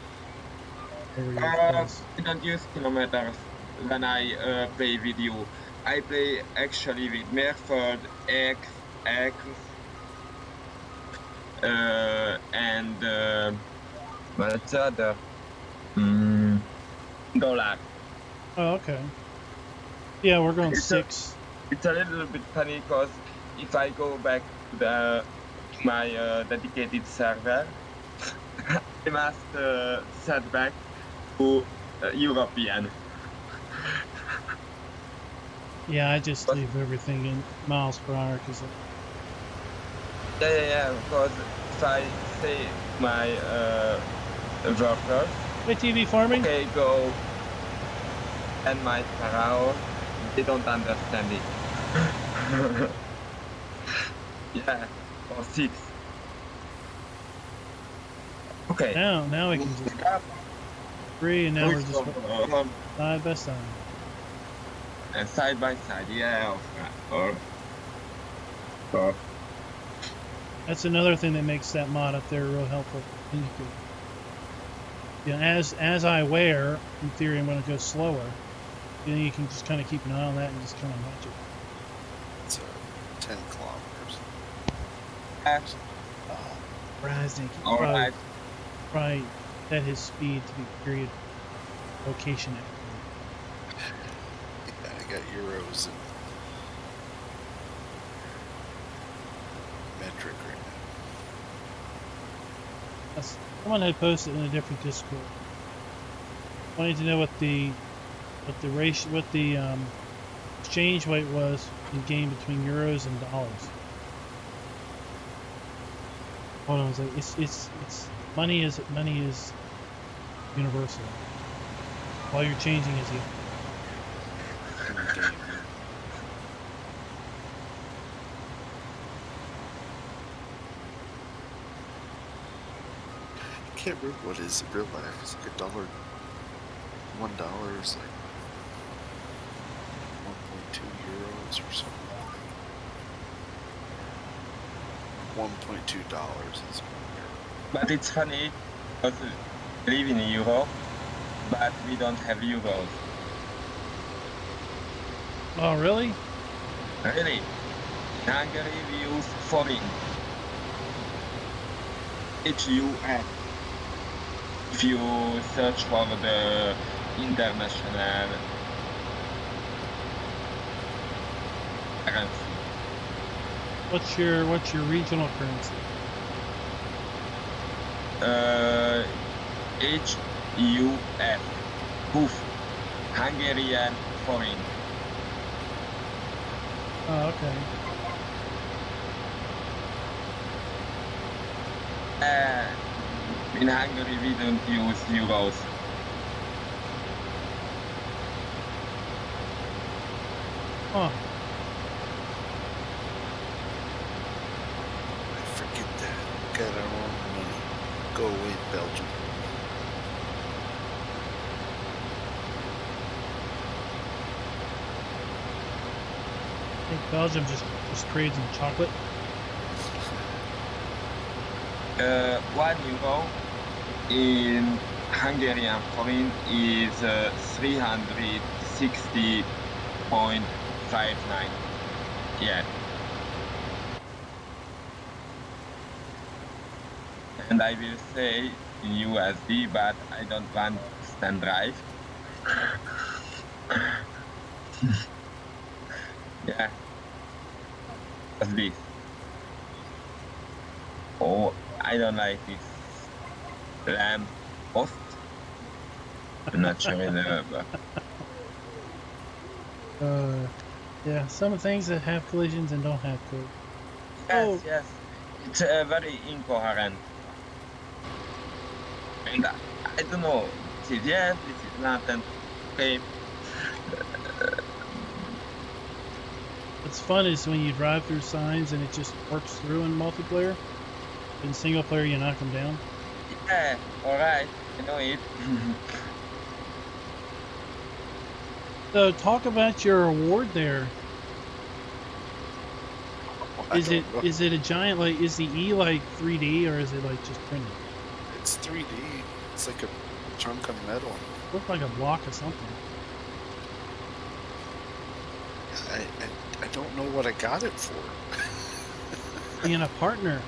Over your place. I don't use kilometers when I play with you. I play actually with Merford, X, and what's the other? Dollar. Oh, okay. Yeah, we're going It's 6. It's a little bit funny because if I go back to my dedicated server, I must set back to European. Yeah, I just leave everything in miles per hour because Yeah. Because if I say my workers, hey, TV farming. okay, go 10 miles per hour, they don't understand it. Yeah, or 6. Okay. Now we can just 3, and now we're just side by side. Side by side, yeah, or That's another thing that makes that mod up there real helpful. And you could, yeah, as I wear, in theory, I'm going to go slower. Then you can just kind of keep an eye on that and just kind of watch it. It's 10 kilometers. Brasnik, all right. probably set his speed to be period location accurate. Yeah, I got euros and metric right now. Someone had posted in a different Discord. Wanted to know what the ratio, what the exchange rate was in game between euros and dollars. Hold on, it's money is universal. All you're changing is the In the game. I can't remember what is in real life. It's like $1. $1 is like 1.2 euros or something. $1.2 is 1 euro. But it's funny because we live in Europe, but we don't have euros. Oh, really? Really? In Hungary we use forint. HUF. If you search for the international currency. What's your regional currency? HUF. HUF. Hungarian forint. Oh, okay. In Hungary we don't use euros. Huh. I forget that. Got our own money. Go away, Belgium. I think Belgium just trades in chocolate. 1 euro in Hungarian forint is 360.59. Yeah. And I will say in USB, but I don't want stand drive. Yeah. What's this? Oh, I don't like this lamp post. I'm not sure either, but Yeah, some things that have collisions and don't have collisions. yes, yes, it's very incoherent. And I don't know, this is yes, this is not, and okay. What's fun is when you drive through signs and it just works through in multiplayer. In single player, you knock them down. Yeah, alright, I know it. So talk about your award there. Is it a giant, like, is the E like 3D or is it like just printed? It's 3D. It's like a chunk of metal. Looked like a block of something. I don't know what I got it for. Being a partner.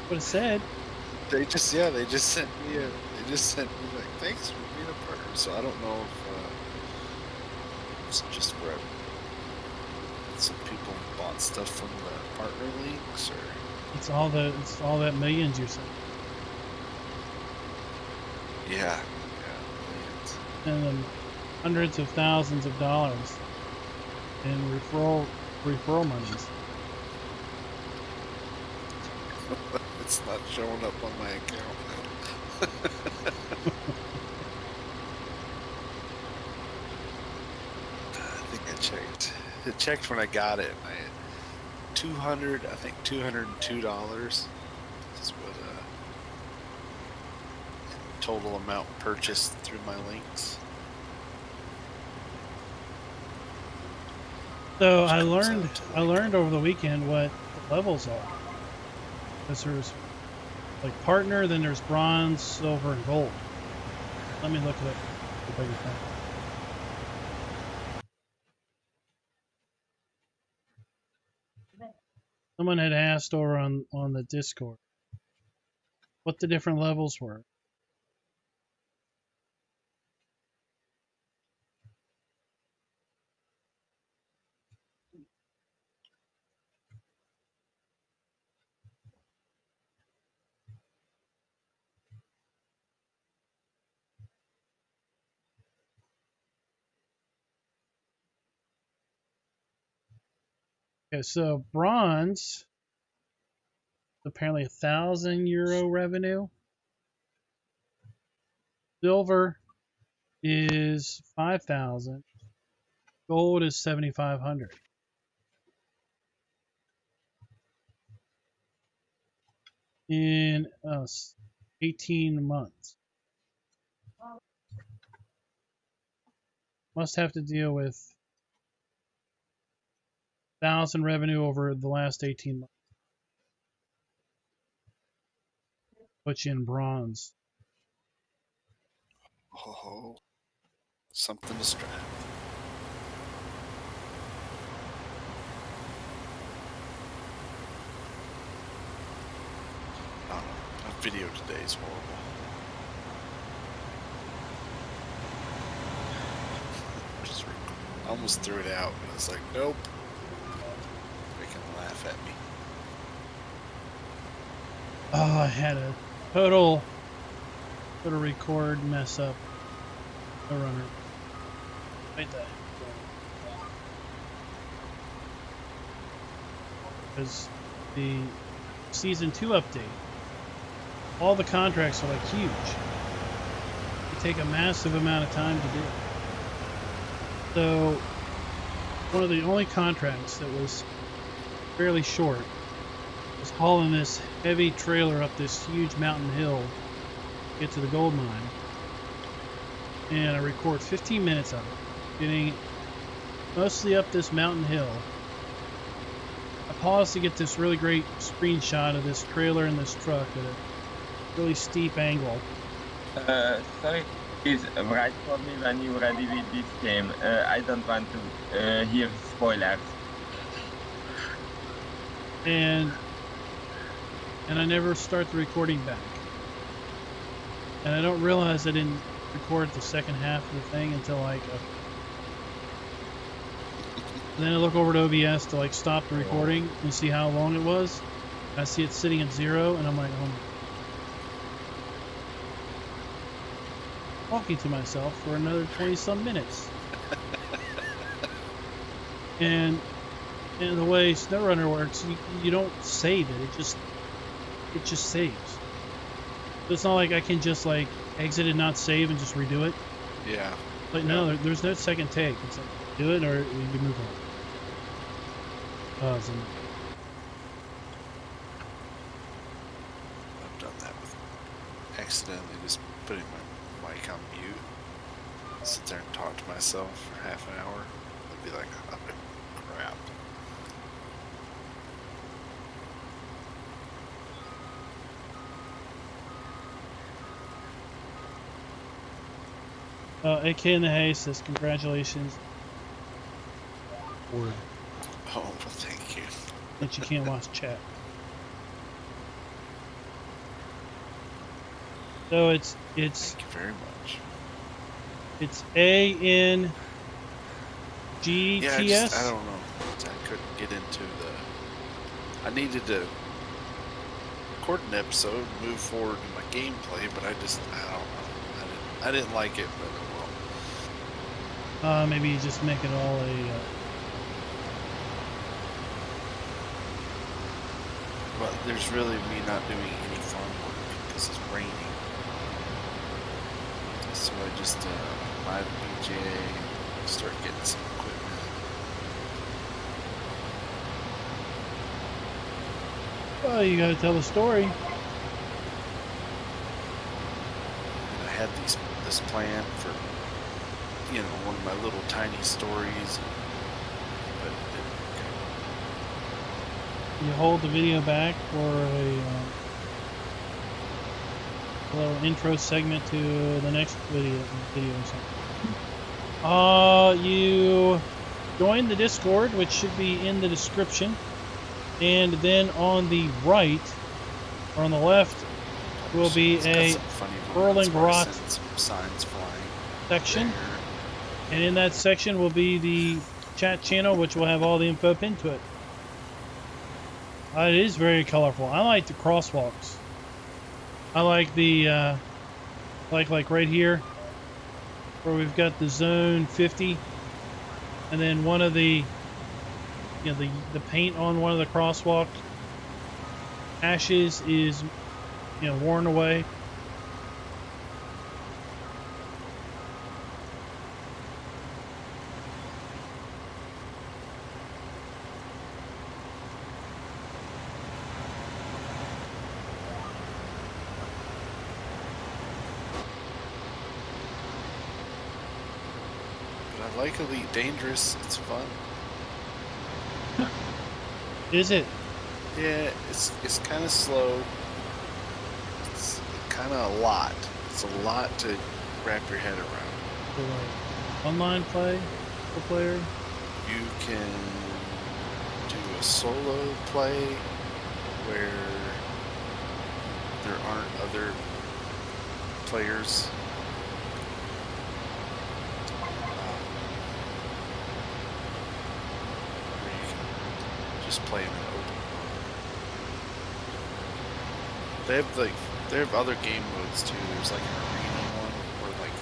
What it said. They just sent me like, thanks for being a partner. So I don't know if it's just where some people bought stuff from the partner links, or It's all that millions you're saying. yeah, millions. And then hundreds of thousands of dollars in referral monies. It's not showing up on my account now. I think I checked. It checked when I got it. I had $202 is what total amount purchased through my links. So I learned over the weekend what the levels are. Because there's like partner, then there's bronze, silver, and gold. Let me look at it. If I can find it. Someone had asked over on the Discord what the different levels were. Okay, so bronze, apparently €1,000 revenue. Silver is 5,000. Gold is 7,500. In 18 months. Must have to deal with 1,000 revenue over the last 18 months. Put you in bronze. Oh, something to strap. I don't know. A video today is horrible. I almost threw it out, but I was like, nope. They can laugh at me. Oh, I had a total record mess up. The runner. Right there. Because the season 2 update, all the contracts are like huge. They take a massive amount of time to do. So one of the only contracts that was fairly short was hauling this heavy trailer up this huge mountain hill to get to the gold mine. And I record 15 minutes of it, getting mostly up this mountain hill. I paused to get this really great screenshot of this trailer and this truck at a really steep angle. Sorry, please write for me when you're ready with this game. I don't want to hear spoilers. And and I never start the recording back. And I don't realize I didn't record the second half of the thing until like and then I look over to OBS to like stop the recording and see how long it was. I see it sitting at 0, and I'm like, oh my. Talking to myself for another 20-some minutes. And the way SnowRunner works, you don't save it. It just saves. It's not like I can just like exit and not save and just redo it. Yeah. Like no, there's no second take. It's like do it or you move on. I've done that with accidentally just putting my mic on mute. Sit there and talk to myself for half an hour. I'd be like, oh, crap. AK in the Hay says congratulations. Word. Oh, well, thank you. That you can't watch chat. So it's Thank you very much. it's ANGTS. Yeah, I don't know. I couldn't get into the. I needed to record an episode, move forward in my gameplay, but I don't know. I didn't like it, but well. Maybe you just make it all a. Well, there's really me not doing any farm work because it's raining. So I just buy the BJ, start getting some equipment. Well, you gotta tell the story. And I had this plan for, one of my little tiny stories, but it didn't You hold the video back for a little intro segment to the next video or something. You join the Discord, which should be in the description, and then on the right or on the left will be a Erlengrat signs flying section, there. and in that section will be the chat channel, which will have all the info pinned to it. It is very colorful. I like the crosswalks. I like the like right here where we've got the zone 50, and then one of the the paint on one of the crosswalk ashes is worn away. I like Elite Dangerous. It's fun. Is it? Yeah, it's kind of slow. It's kind of a lot. It's a lot to wrap your head around. So, like, online play, for player. You can do a solo play where there aren't other players. Just play in an open world. They have other game modes too. There's like an arena one where like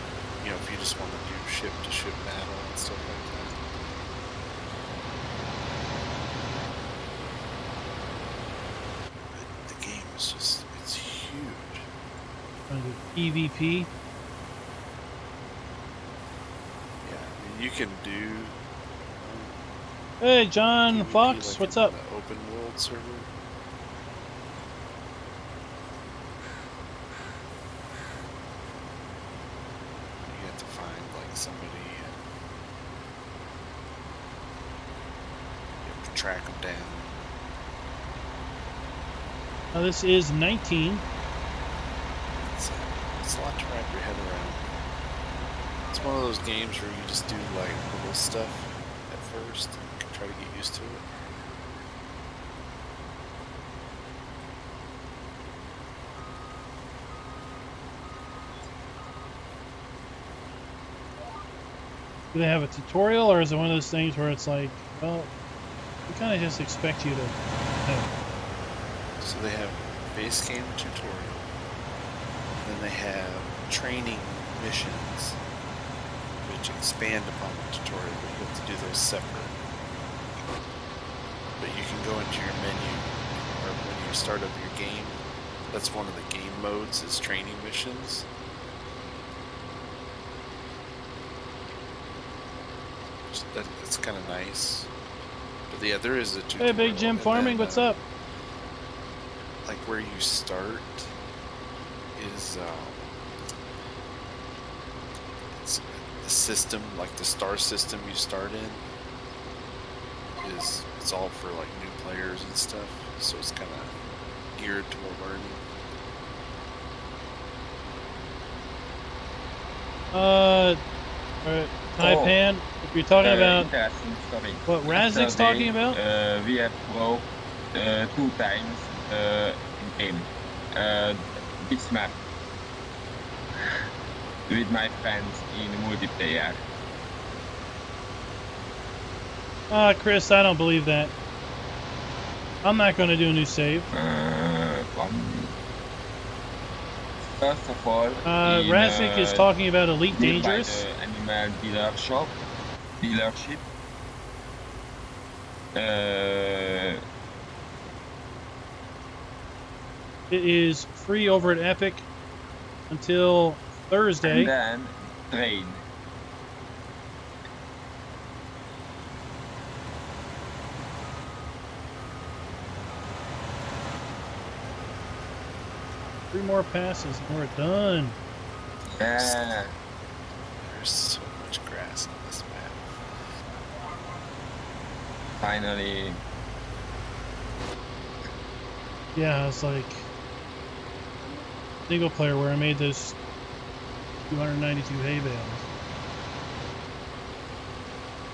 if you just want to do ship to ship battle and stuff like that. The game is it's huge. PvP. Yeah, I mean, you can do. Hey, John PvP, Fox, like what's in up? the open world server. You have to find like somebody and you have to track them down. Now this is 19. It's a lot to wrap your head around. It's one of those games where you just do like little stuff at first and try to get used to it. Do they have a tutorial, or is it one of those things where it's like, well, we kind of just expect you to know? So they have base game tutorial, then they have training missions, which expand upon the tutorial, but you have to do those separate. But you can go into your menu, or when you start up your game, that's one of the game modes is training missions. That's kind of nice. But yeah, there is a tutorial. Hey, Big Jim Farming, what's up? Like where you start is it's the system, like the star system you start in is it's all for like new players and stuff, so it's kind of geared toward learning. Taipan, if you're talking about interesting story. what Razik's talking about, we have broke 2 times in game. This map with my friends in multiplayer. Chris, I don't believe that. I'm not going to do a new save. First of all, Razik is talking about Elite Dangerous. The animal dealership. It is free over at Epic until Thursday. And then train. Three more passes and we're done. Yeah. There's so much grass on this map. Finally. Yeah, it's like single player where I made those 292 hay bales.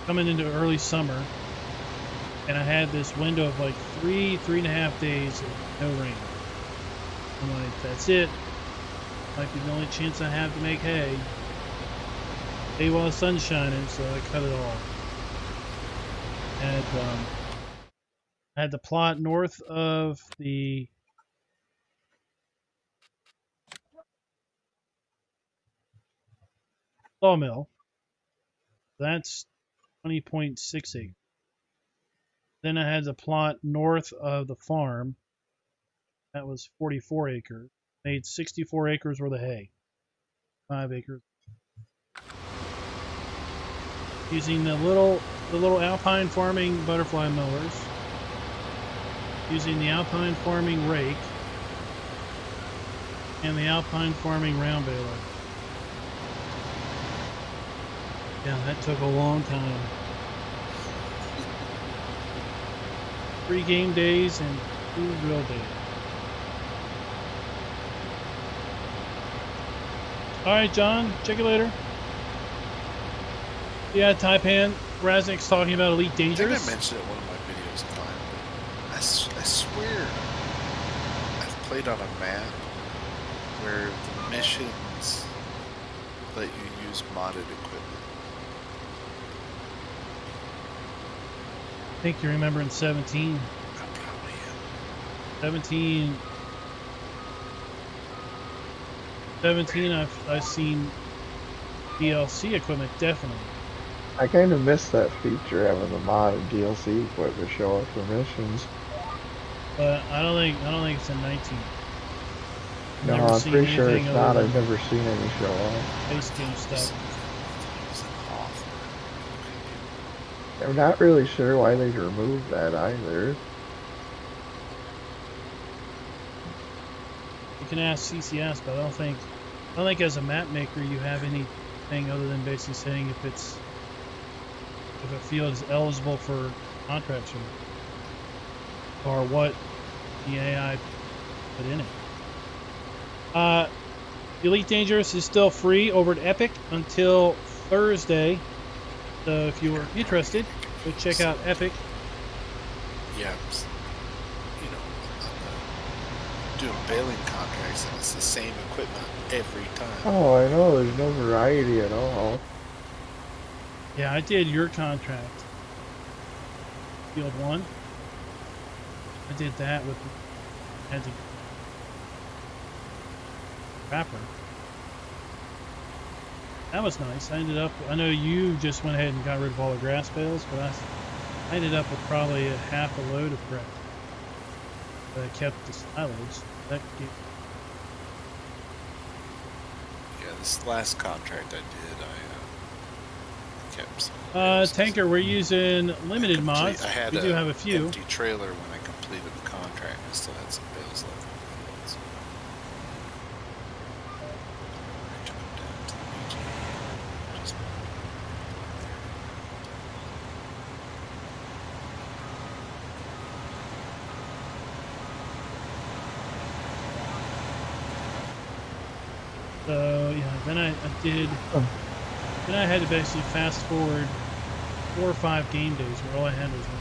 Coming into early summer, and I had this window of like 3.5 days of no rain. I'm like, that's it. Might be the only chance I have to make hay. Hay while the sun's shining, so I cut it off. And I had the plot north of the sawmill. That's 20.6 acres. Then I had the plot north of the farm. That was 44 acres. Made 64 acres worth of hay. 5 acres. Using the little Alpine Farming butterfly mowers. Using the Alpine Farming rake. And the Alpine Farming round baler. Yeah, that took a long time. 3 game days and 2 real days. Alright, John, check you later. Yeah, Taipan, Razik's talking about Elite Dangerous. I think I mentioned it in one of my videos, but I swear I've played on a map where the missions let you use modded equipment. I think you remember in 17. I probably am. 17 I've seen DLC equipment, definitely. I kind of miss that feature, having the modded DLC equipment show up for missions. But I don't think it's in 19. No, Never I'm seen pretty sure it's anything not. other I've than never seen any show up. base game stuff. I'm not really sure why they removed that either. You can ask CCS, but I don't think as a map maker you have anything other than basically saying if a field is eligible for contracts or what the AI put in it. Elite Dangerous is still free over at Epic until Thursday. So if you were interested, go check out Epic. Yeah, doing baling contracts and it's the same equipment every time. Oh, I know. There's no variety at all. Yeah, I did your contract. Field 1. I did that with had to wrapper. That was nice. I ended up, I know you just went ahead and got rid of all the grass bales, but I ended up with probably a half a load of grass. But I kept the silage. That gave, Yeah, this last contract I did, I kept some. tanker, we're using limited mods. I had We do have a few. empty trailer when I completed the contract. I still had some bales left in the field, so I took them down to the BG. Just So yeah, then I did. Then I had to basically fast forward 4 or 5 game days where all I had was one.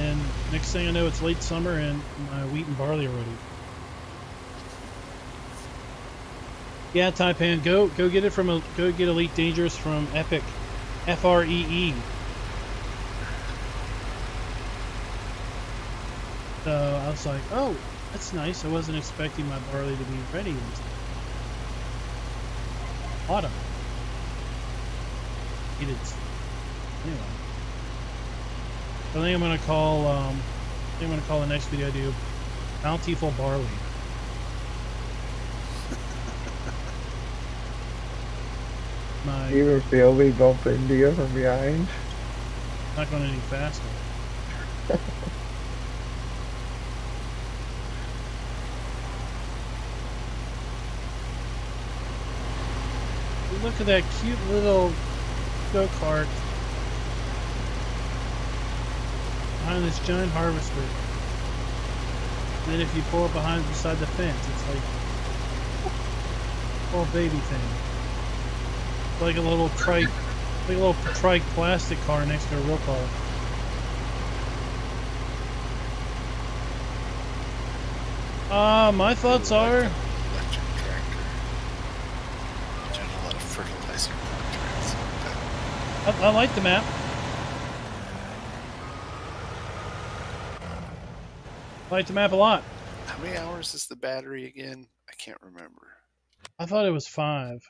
And next thing I know, it's late summer and my wheat and barley are ready. Yeah, Taipan, go get it from go get Elite Dangerous from Epic, FREE. So I was like, oh, that's nice. I wasn't expecting my barley to be ready until autumn. Anyway, I think I'm gonna call the next video I do Bountiful Barley. Even if the LV bump into you from behind. Not going any faster. Look at that cute little go-kart behind this giant harvester. And then if you pull it beside the fence, it's like a little baby thing. It's like a little trike plastic car next to a real car. My thoughts are electric tractor. Doing a lot of fertilizer contracts like that. I like the map. I like the map a lot. How many hours is the battery again? I can't remember. I thought it was 5.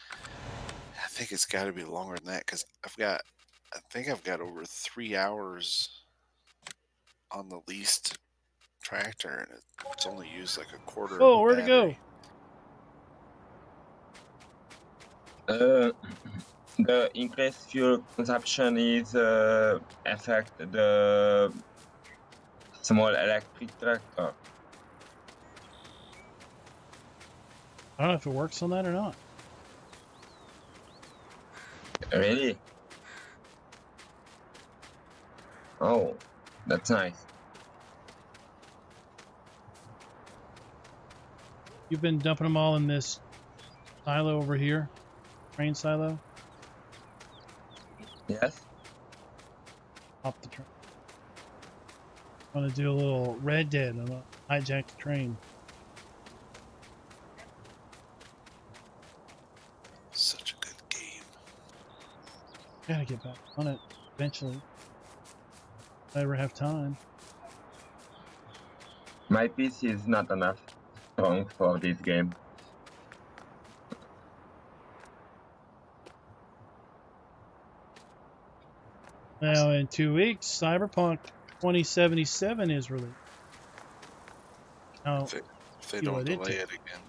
I think it's got to be longer than that because I think I've got over 3 hours on the leased tractor, and it's only used like a quarter. Oh, of a where'd it go? The increased fuel consumption is affect the small electric tractor. I don't know if it works on that or not. Really? Oh, that's nice. You've been dumping them all in this silo over here, train silo. Yes. Off the train. I'm gonna do a little Red Dead. I'm gonna hijack the train. Such a good game. Gotta get back on it eventually. If I ever have time. My PC is not enough strong for this game. Now in 2 weeks, Cyberpunk 2077 is released. Now, If they don't delay it again.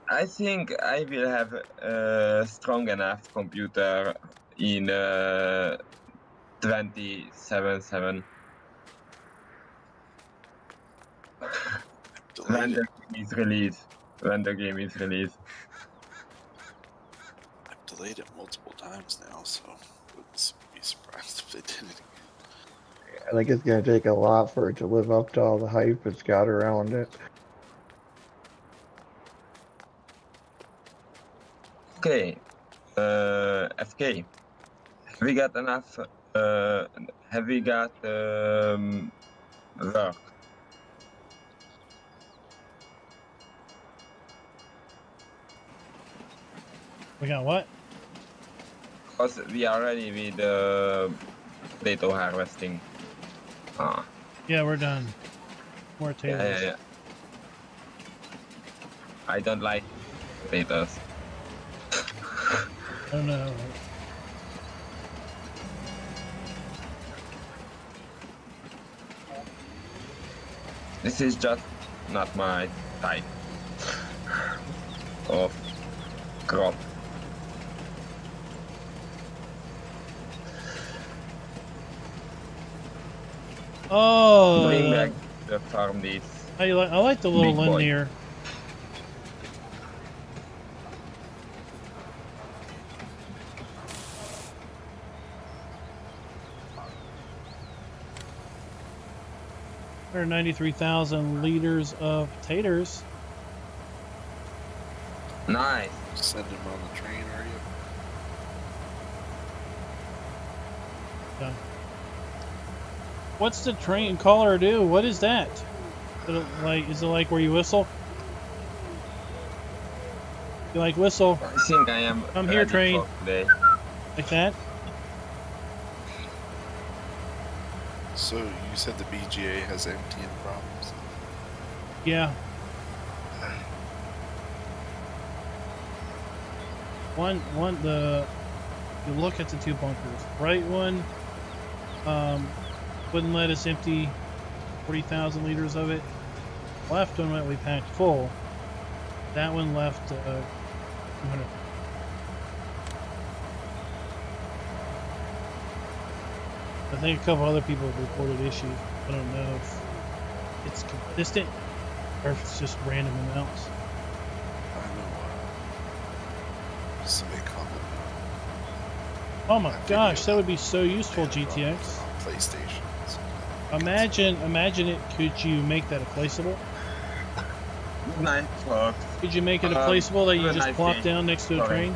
I think I will have a strong enough computer in 2077. When the game is released. When the game is released. I've delayed it multiple times now, so I wouldn't be surprised if they did it again. I think it's going to take a lot for it to live up to all the hype it's got around it. Okay, FK, have we got enough, have we got work? We got what? Because we are ready with the potato harvesting. Yeah, we're done. More potatoes. Yeah. I don't like potatoes. Oh no. This is just not my type of crop. Oh, Bring back the farm this. I like the little Big boy. Lindner. There are 93,000 liters of taters. Nice. Send him on the train, are you? Yeah. What's the train caller do? What is that? Is it like where you whistle? You like whistle I think I am. Come here, ready train. for today. like that? So you said the BGA has emptying problems? Yeah. You look at the two bunkers. Right one, wouldn't let us empty 40,000 liters of it. Left one that we packed full. That one left 200. I think a couple other people have reported issues. I don't know if it's consistent or if it's just random amounts. I know. Somebody commented Oh my on gosh, that video would be so useful, and it GTX. was on PlayStation. So Imagine it. Could you make that a placeable? Good night, folks. Could you make it a placeable that you have a just nice plop day. down next to a Sorry. train?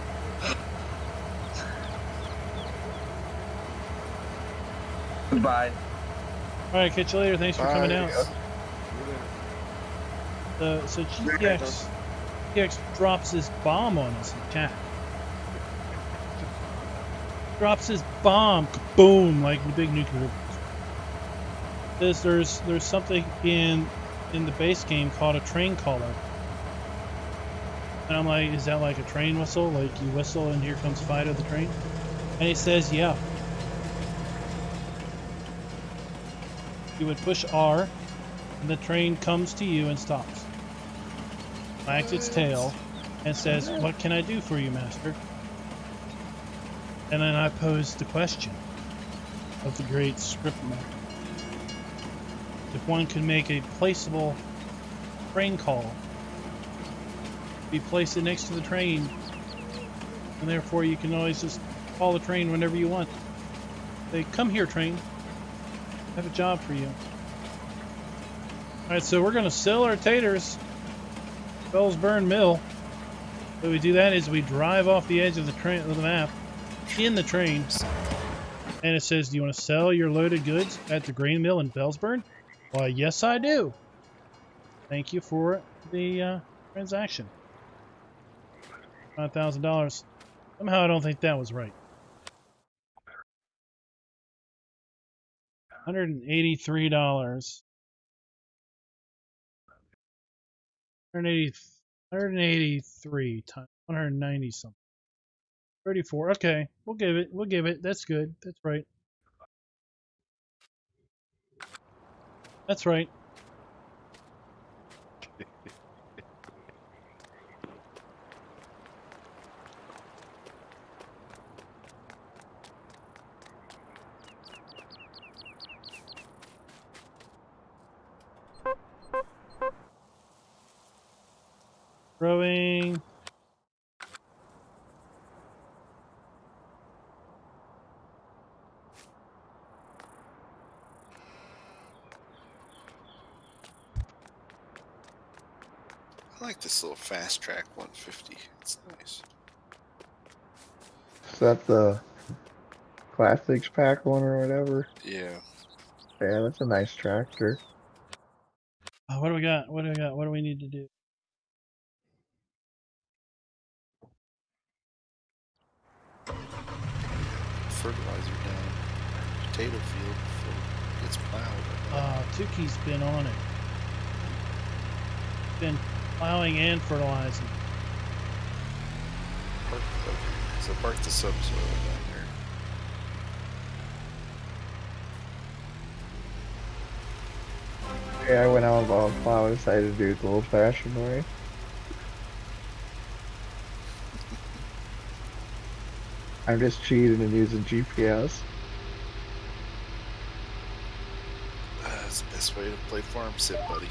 Goodbye. All right, catch you later. Thanks for coming out. Yeah. So GTX drops this bomb on us in chat. Drops this bomb, boom, like the big nuclear. There's something in the base game called a train caller, and I'm like, is that like a train whistle? Like you whistle and here comes Fido the train? And he says, yeah. You would push R, and the train comes to you and stops. Wags its tail, and says, "What can I do for you, master?" And then I posed the question of the great script master. If one could make a placeable train call, be placed next to the train, and therefore you can always just call the train whenever you want. Say, "Come here, train. I have a job for you." Alright, so we're going to sell our taters. Bellsburn Mill. The way we do that is we drive off the edge of the train of the map in the train, and it says, "Do you want to sell your loaded goods at the grain mill in Bellsburn?" Why, yes, I do. Thank you for the transaction. $5,000. Somehow I don't think that was right. $183. 183 times 190 something. 34. Okay, we'll give it. We'll give it. That's good. That's right. That's right. Rowing. I like this little fast track 150. It's nice. Is that the Classics pack one or whatever? Yeah. Yeah, that's a nice tractor. What do we got? What do we got? What do we need to do? potato field before it gets plowed. Tuki's been on it. Been plowing and fertilizing. So park the subsoil down there. Yeah, I went out about plow and decided to do it the old-fashioned way. I'm just cheating and using GPS. That's the best way to play farm sim, buddy.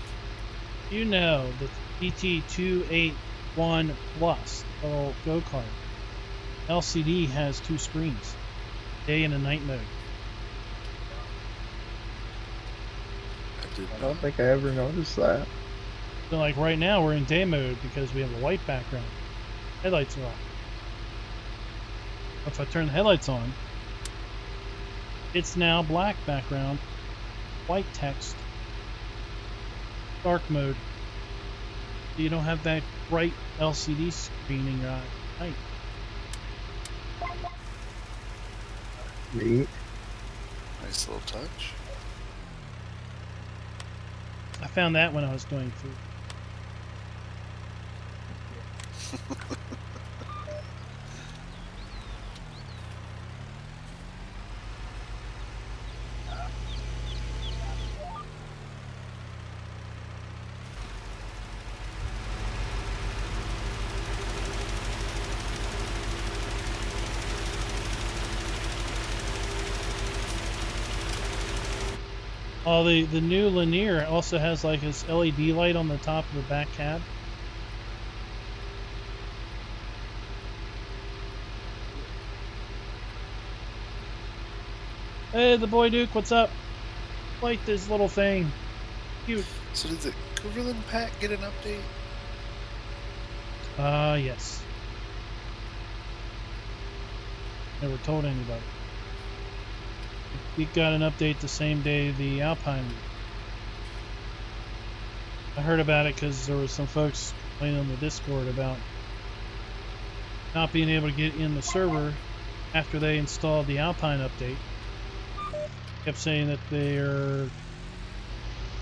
You know the TT281 Plus, little go-kart, LCD has 2 screens, day and a night mode. I don't think I ever noticed that. So like right now we're in day mode because we have a white background. Headlights are off. If I turn the headlights on, it's now black background, white text, dark mode. So you don't have that bright LCD screen in your eye at night. Neat. Nice little touch. I found that when I was doing food. Oh, the new Lindner also has like this LED light on the top of the back cab. Hey, the boy Duke, what's up? Like this little thing. Cute. So did the Gorilla Pack get an update? Yes. Never told anybody. We got an update the same day the Alpine. I heard about it because there were some folks playing on the Discord about not being able to get in the server after they installed the Alpine update. Kept saying that they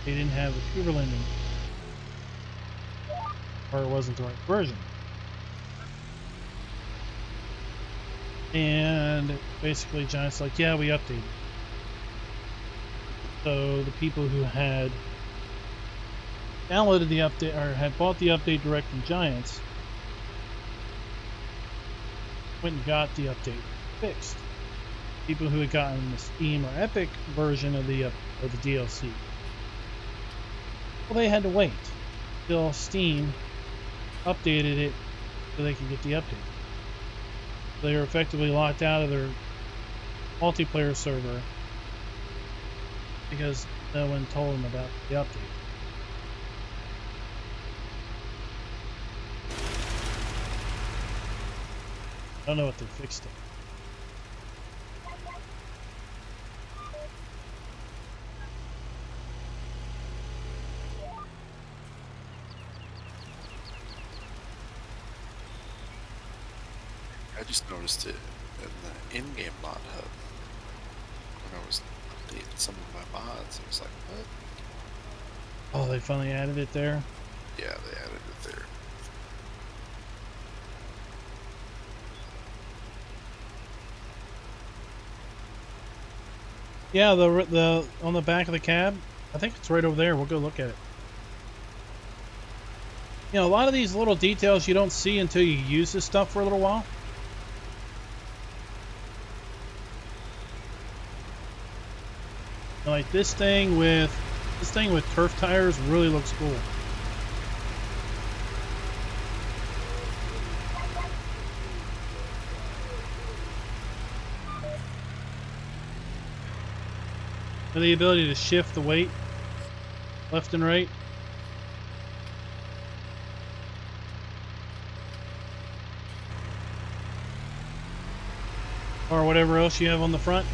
didn't have the Kuberlending, or it wasn't the right version. And basically Giant's like, yeah, we updated. So the people who had downloaded the update or had bought the update direct from Giants went and got the update fixed. People who had gotten the Steam or Epic version of the DLC, well, they had to wait till Steam updated it so they could get the update. They were effectively locked out of their multiplayer server because no one told them about the update. I don't know what they fixed it. I just noticed it in the in-game mod hub when I was updating some of my mods. I was like, what? Oh, they finally added it there? Yeah, they added it there. Yeah, the on the back of the cab, I think it's right over there. We'll go look at it. You know, a lot of these little details you don't see until you use this stuff for a little while. Like this thing with turf tires really looks cool. And the ability to shift the weight left and right. Or whatever else you have on the front.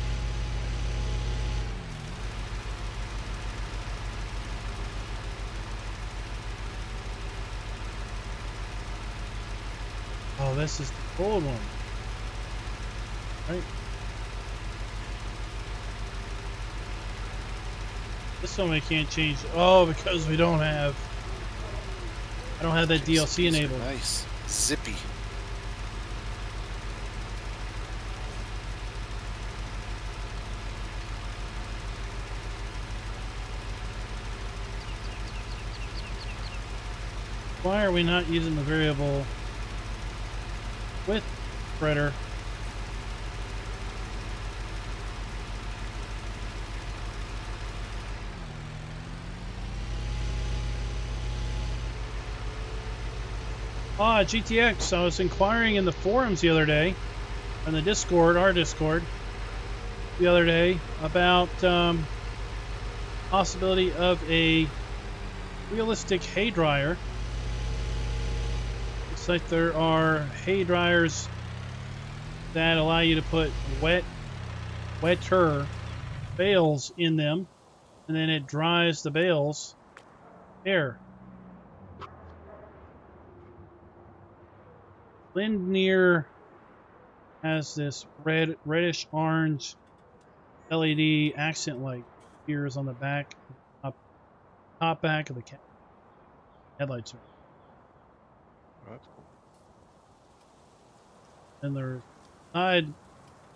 Oh, this is the old one. Right? This one we can't change. Oh, because we don't have. I don't have that DLC These are enabled. Nice. Zippy. Why are we not using the variable width spreader? Ah, GTX. I was inquiring in the forums the other day, on the Discord, our Discord, the other day, about possibility of a realistic hay dryer. Looks like there are hay dryers that allow you to put wetter bales in them, and then it dries the bales there. Lindner has this reddish orange LED accent light appears on the back, top back of the headlights. What? And there's side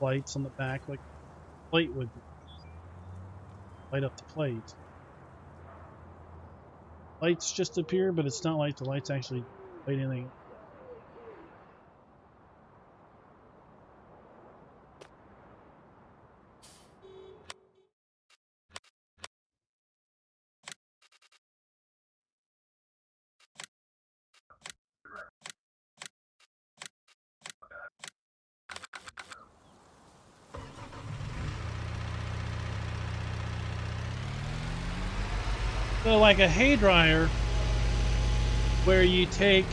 lights on the back, like the plate would be. Light up the plate. Lights just appear, but it's not like the lights actually light anything. So like a hay dryer, where you take,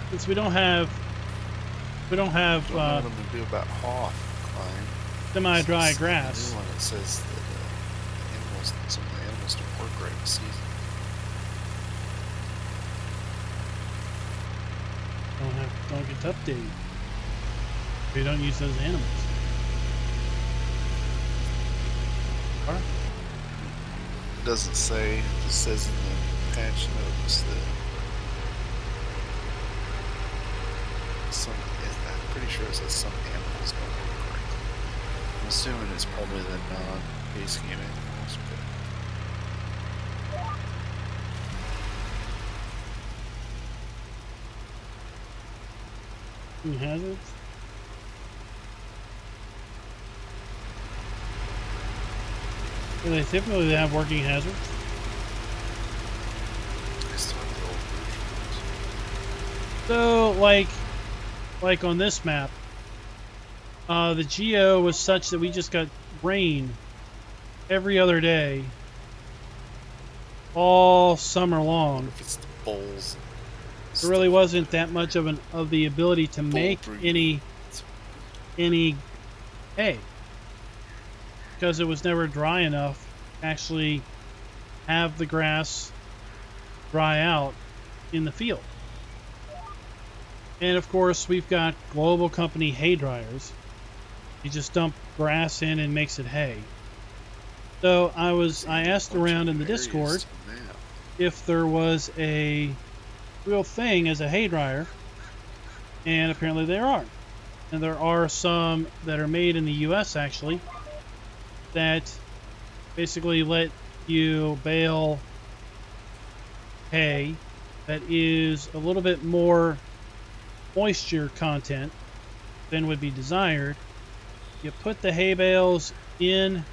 since we don't have I don't know what I'm gonna do about Hoff, Klein. semi-dry This is grass. the new one that says that animals, some of the animals don't work right this season. Don't get updated. We don't use those animals. Alright. It doesn't say, it just says in the patch notes that I'm pretty sure it says some animals don't work correctly. I'm assuming it's probably the non-base game animals, but Any hazards? Do they typically have working hazards? I still have the old version. So, like on this map, the geo was such that we just got rain every other day, all summer long. If it's the bowls. There really wasn't that much of the ability to make any hay, because it was never dry enough to actually have the grass dry out in the field. And of course, we've got global company hay dryers. You just dump grass in and makes it hay. So I asked around in the Discord if there was a real thing as a hay dryer, and apparently there are. And there are some that are made in the US actually that basically let you bale hay that is a little bit more moisture content than would be desired. You put the hay bales in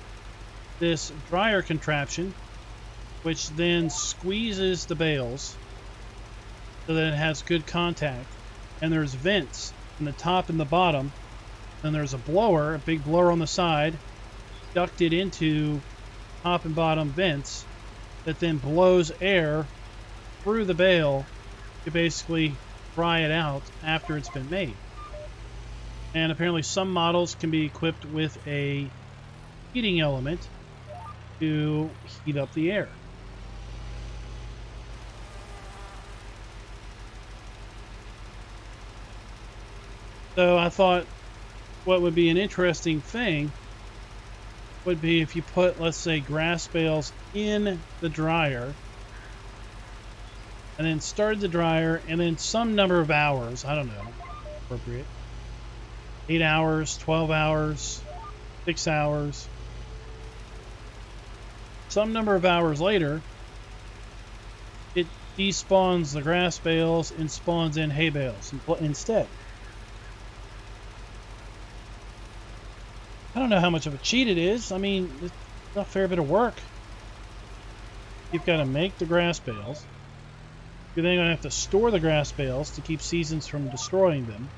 this dryer contraption, which then squeezes the bales so that it has good contact, and there's vents in the top and the bottom. Then there's a blower, a big blower on the side, ducted into top and bottom vents that then blows air through the bale to basically dry it out after it's been made. And apparently some models can be equipped with a heating element to heat up the air. So I thought what would be an interesting thing would be if you put, let's say, grass bales in the dryer and then started the dryer, and then some number of hours, I don't know, appropriate, 8 hours, 12 hours, 6 hours, some number of hours later, it despawns the grass bales and spawns in hay bales instead. I don't know how much of a cheat it is. I mean, it's a fair bit of work. You've got to make the grass bales. You're then going to have to store the grass bales to keep seasons from destroying them.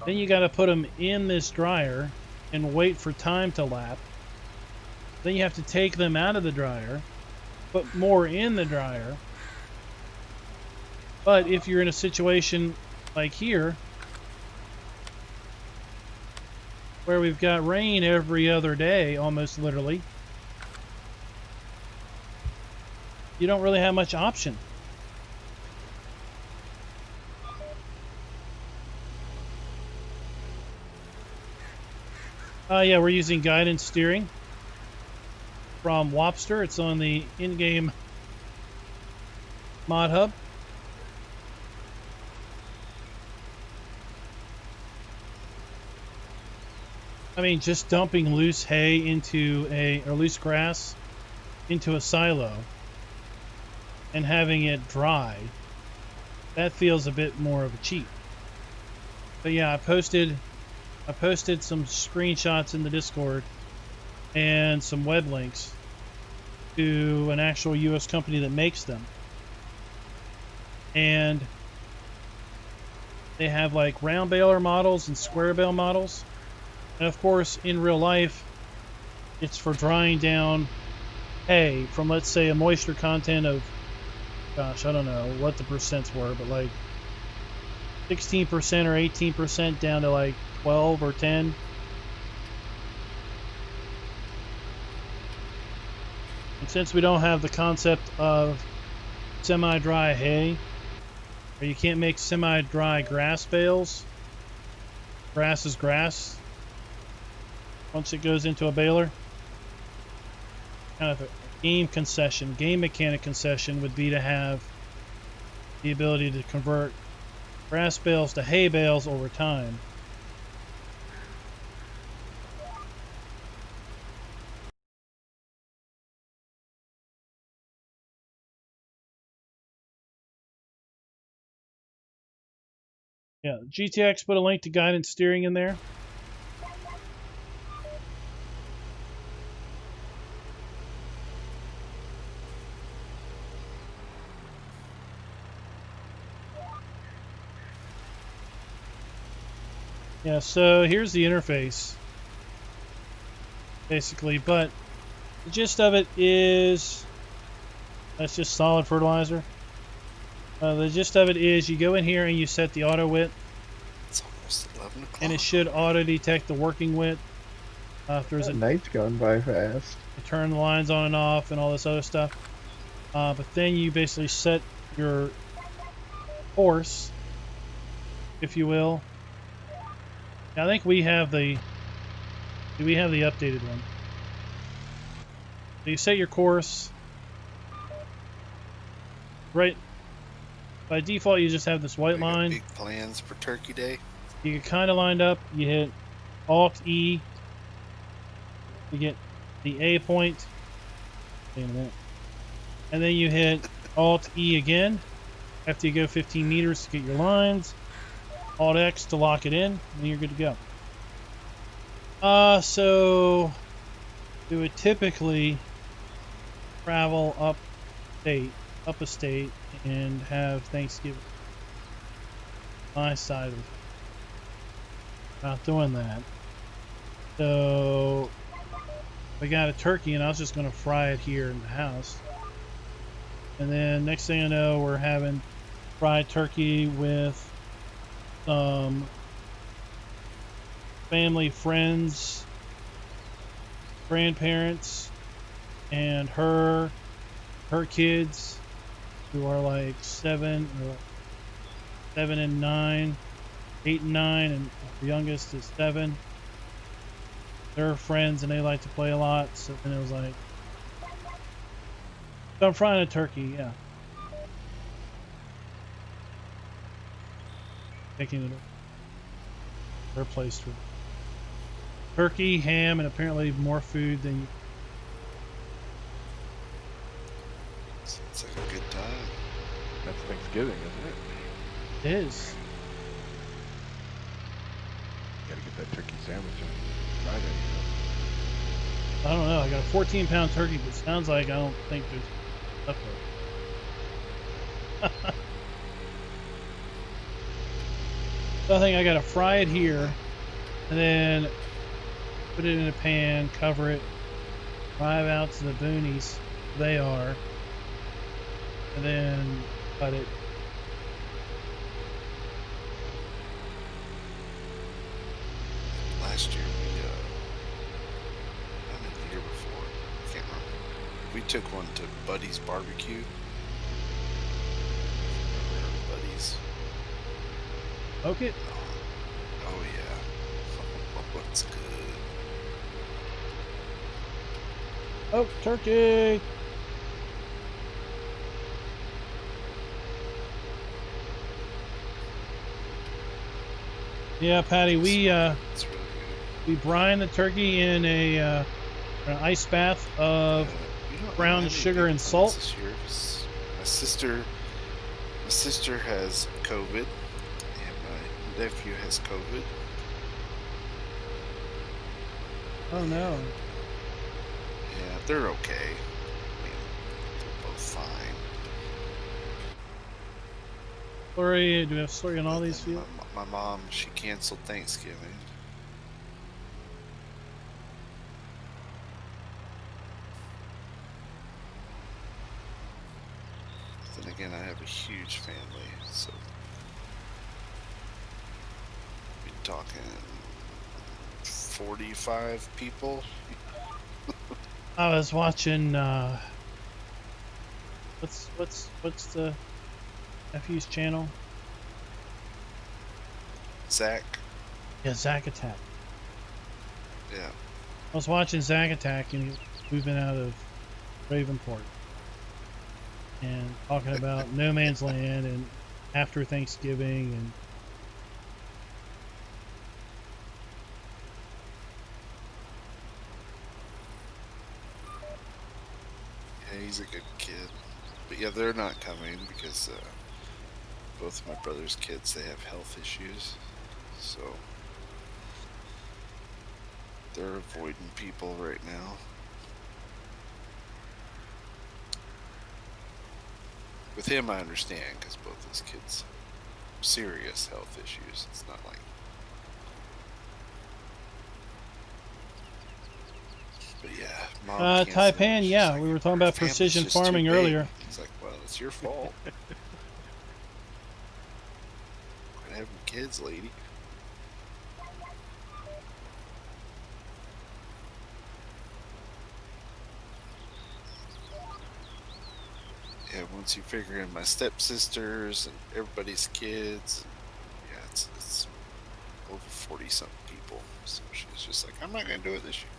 Then you got to put them in this dryer and wait for time to lap. Then you have to take them out of the dryer, put more in the dryer. But if you're in a situation like here, where we've got rain every other day, almost literally, you don't really have much option. Yeah, we're using guidance steering from Wopster. It's on the in-game mod hub. I mean, just dumping loose hay into or loose grass into a silo and having it dry, that feels a bit more of a cheat. But yeah, I posted some screenshots in the Discord and some web links to an actual US company that makes them. And they have like round baler models and square bale models. And of course, in real life, it's for drying down hay from, let's say, a moisture content of, gosh, I don't know what the percents were, but like 16% or 18% down to like 12 or 10. And since we don't have the concept of semi-dry hay, or you can't make semi-dry grass bales, grass is grass once it goes into a baler. Kind of a game mechanic concession would be to have the ability to convert grass bales to hay bales over time. Yeah, GTX put a link to guidance steering in there. Yeah, so here's the interface, basically, but the gist of it is, that's just solid fertilizer. The gist of it is you go in here and you set the auto width. It's almost 11 o'clock. And it should auto detect the working width. If there's a night's gone by fast. You turn the lines on and off and all this other stuff. But then you basically set your course, if you will. Now, I think we have the updated one. So you set your course. Right. By default, you just have this white line. Big plans for Turkey Day. You get kind of lined up. You hit Alt E. You get the A point. Wait a minute. And then you hit Alt E again after you go 15 meters to get your lines. Alt X to lock it in, and you're good to go. So we would typically travel up a state, and have Thanksgiving. My side of it. Not doing that. So we got a turkey, and I was just going to fry it here in the house. And then next thing I know, we're having fried turkey with some family, friends, grandparents, and her kids, who are like 7 and 9, 8 and 9, and the youngest is 7. they're friends and they like to play a lot. So then it was like, so I'm frying a turkey, yeah. Taking it their place for turkey, ham, and apparently more food than. Sounds like a good time. That's Thanksgiving, isn't it? It is. Gotta get that turkey sandwich on Friday. I don't know. I got a 14-pound turkey, but it sounds like I don't think there's enough of it. So I think I gotta fry it here, and then put it in a pan, cover it, drive out to the boonies. They are, and then cut it. Last year I mean the year before, I can't remember. We took one to Buddy's Barbecue. Buddy's. Poke it. Oh yeah. What's good? Oh, turkey! Yeah, Patty, we It's really good. we brine the turkey in an ice bath of We don't have brown any sugar big and plans salt. this year 'cause my sister has COVID, and my nephew has COVID. Oh no! Yeah, they're okay. I mean, they're both fine. Story? Do we have story on all these And fields? my mom, she canceled Thanksgiving. Then again, I have a huge family, so we're talking 45 people. I was watching. What's the nephew's channel? Zach, Yeah, Zack Attack. yeah, I was watching Zack Attack, and he's moving out of Ravenport and talking about no man's land and after Thanksgiving and. yeah, he's a good kid. But yeah, they're not coming because both of my brother's kids, they have health issues, so they're avoiding people right now. With him, I understand because both his kids have serious health issues. It's not like. But yeah, Mom canceled. Taipan, She's yeah, like, we were talking "Our about family's precision just too farming big." earlier. It's like, well, it's your fault. Quit having kids, lady. Yeah, once you figure in my stepsisters and everybody's kids, yeah, it's over 40-something people. So she's just like, I'm not gonna do it this year.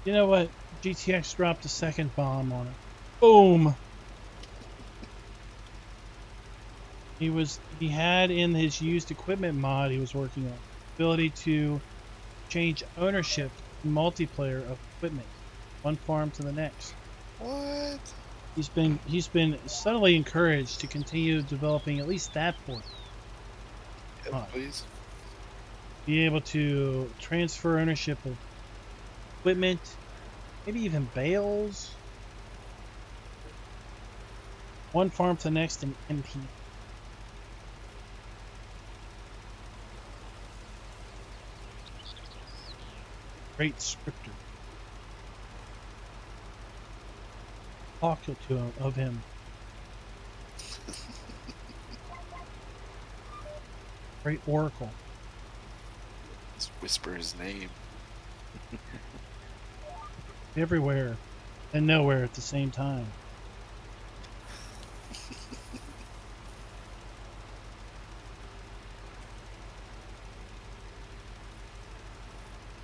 You know what? GTX dropped a second bomb on it. Boom! He had in his used equipment mod he was working on ability to change ownership in multiplayer of equipment, one farm to the next. What? He's been subtly encouraged to continue developing at least that port. Yeah, please. Be able to transfer ownership of equipment, maybe even bales. One farm to the next in MP. Great scripter. Talk to him of him. Great oracle. Just whisper his name. Everywhere and nowhere at the same time.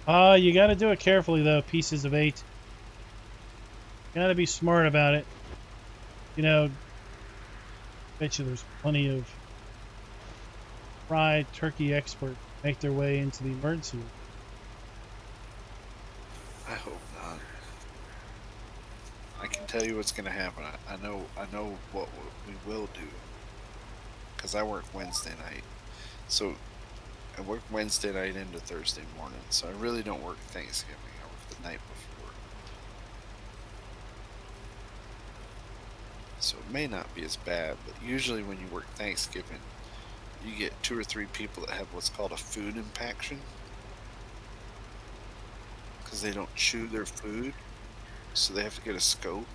You got to do it carefully though. Pieces of 8. Got to be smart about it. You know, bet you there's plenty of fried turkey experts make their way into the emergency room. I hope not. I can tell you what's going to happen. I know what we will do. Because I work Wednesday night. So I work Wednesday night into Thursday morning. So I really don't work Thanksgiving. I work the night before. So it may not be as bad, but usually when you work Thanksgiving, you get 2 or 3 people that have what's called a food impaction. Because they don't chew their food. So they have to get a scope.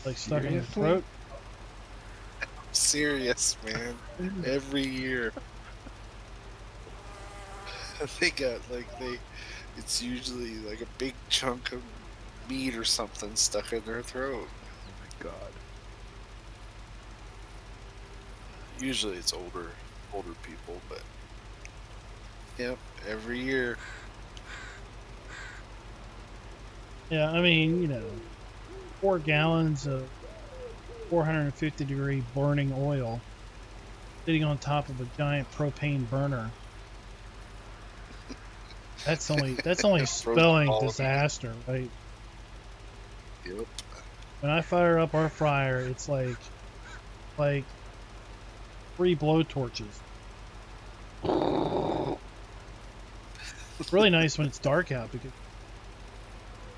Like stuck in your throat. Serious, man. Every year. They got it's usually like a big chunk of meat or something stuck in their throat. Oh my god. Usually it's older people, but yep, every year. Yeah, I mean, you know, 4 gallons of 450-degree burning oil sitting on top of a giant propane burner. That's only spelling disaster, right? Yep. When I fire up our fryer, it's like 3 blowtorches. It's really nice when it's dark out because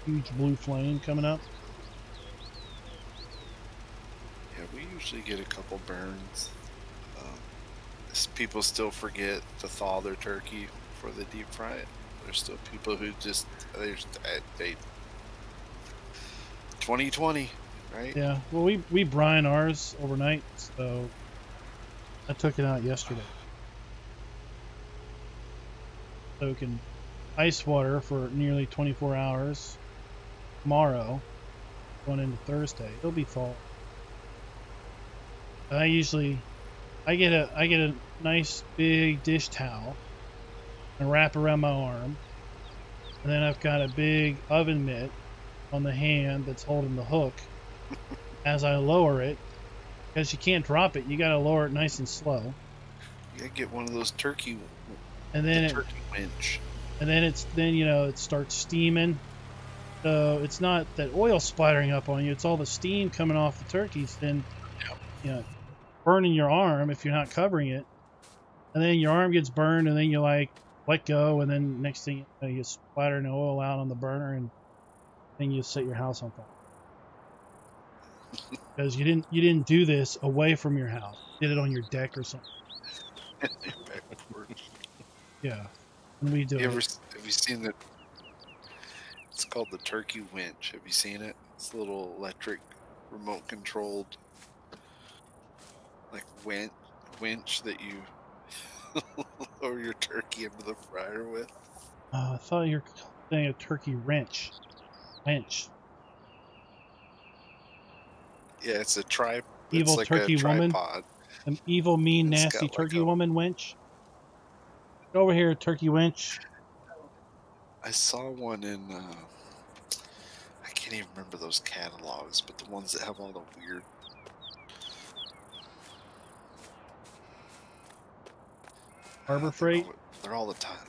huge blue flame coming up. Yeah, we usually get a couple burns. People still forget to thaw their turkey before they deep fry it. There's still people who just they 2020, right? Yeah, well, we brine ours overnight, so I took it out yesterday. Soak in ice water for nearly 24 hours. Tomorrow, going into Thursday, it'll be fall. I get a nice big dish towel and wrap around my arm, and then I've got a big oven mitt on the hand that's holding the hook. As I lower it, because you can't drop it, you got to lower it nice and slow. You gotta get one of those turkey winch. And then it starts steaming. So it's not that oil splattering up on you; it's all the steam coming off the turkeys. Then, burning your arm if you're not covering it, and then your arm gets burned, and then you let go, and then next thing you splatter the oil out on the burner, and then you set your house on fire. Because you didn't do this away from your house. You did it on your deck or something. Yeah, and we do it. Have you seen that? It's called the turkey winch. Have you seen it? It's a little electric, remote controlled, like winch that you lower your turkey into the fryer with. I thought you were saying a turkey wrench. Winch. Yeah, it's a Evil like turkey a woman. tripod. An evil, mean, It's nasty got turkey like woman winch. Go over here, turkey winch. I saw one in. I can't even remember those catalogs, but the ones that have all the weird. Harbor Freight. They're all the time.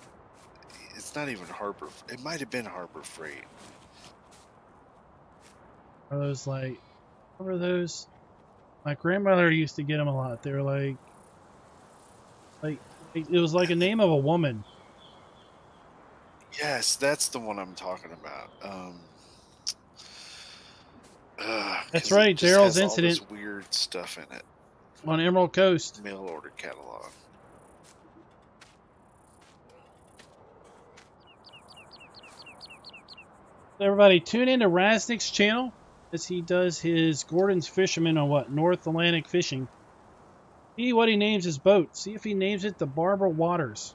It's not even Harbor. It might have been Harbor Freight. Are those what were those? My grandmother used to get them a lot. They were like it was like a name of a woman. Yes, that's the one I'm talking about. That's right, Daryl's incident. All this weird stuff in it. On Emerald Coast. Mail order catalog. Everybody, tune into Raznick's channel as he does his Gordon's Fisherman on North Atlantic fishing. See what he names his boat. See if he names it the Barbara Waters.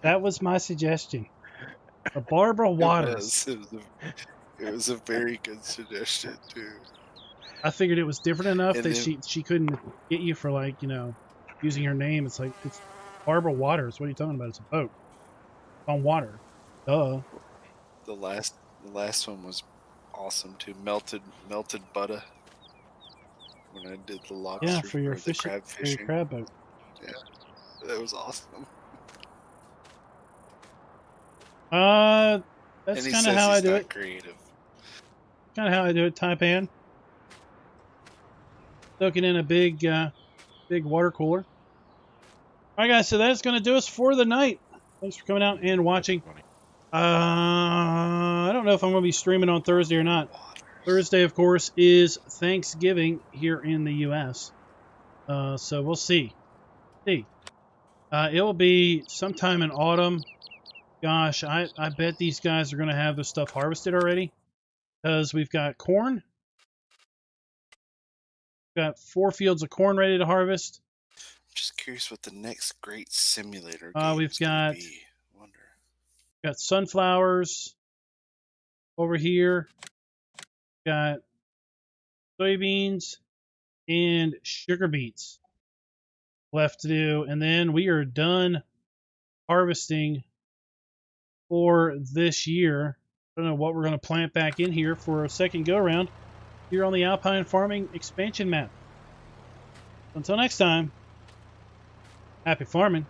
That was my suggestion. The Barbara Waters. It was a very good suggestion too. I figured it was different enough And that then- she couldn't get you for, like, you know, using her name. It's like, it's Barbara Waters. What are you talking about? It's a boat on water. Duh. The last one was awesome too. Melted butter. When I did the lobster Yeah, for your or the fishing, crab for your fishing, crab boat. that was awesome. That's And he kind of says how I he's do not it. creative. Kind of how I do it. Taipan. Soaking in a big water cooler. All right, guys. So that's going to do us for the night. Thanks for coming out and watching. Funny. I don't know if I'm going to be streaming on Thursday or not. Waters. Thursday, of course, is Thanksgiving here in the U.S. So we'll see. It will be sometime in autumn. Gosh, I bet these guys are going to have their stuff harvested already, because we've got corn. We've got 4 fields of corn ready to harvest. Just curious what the next great simulator We've game's gonna got- be. I wonder. Got sunflowers over here. Got soybeans and sugar beets left to do, and then we are done harvesting for this year. I don't know what we're going to plant back in here for a second go around here on the Alpine Farming Expansion map. Until next time, happy farming.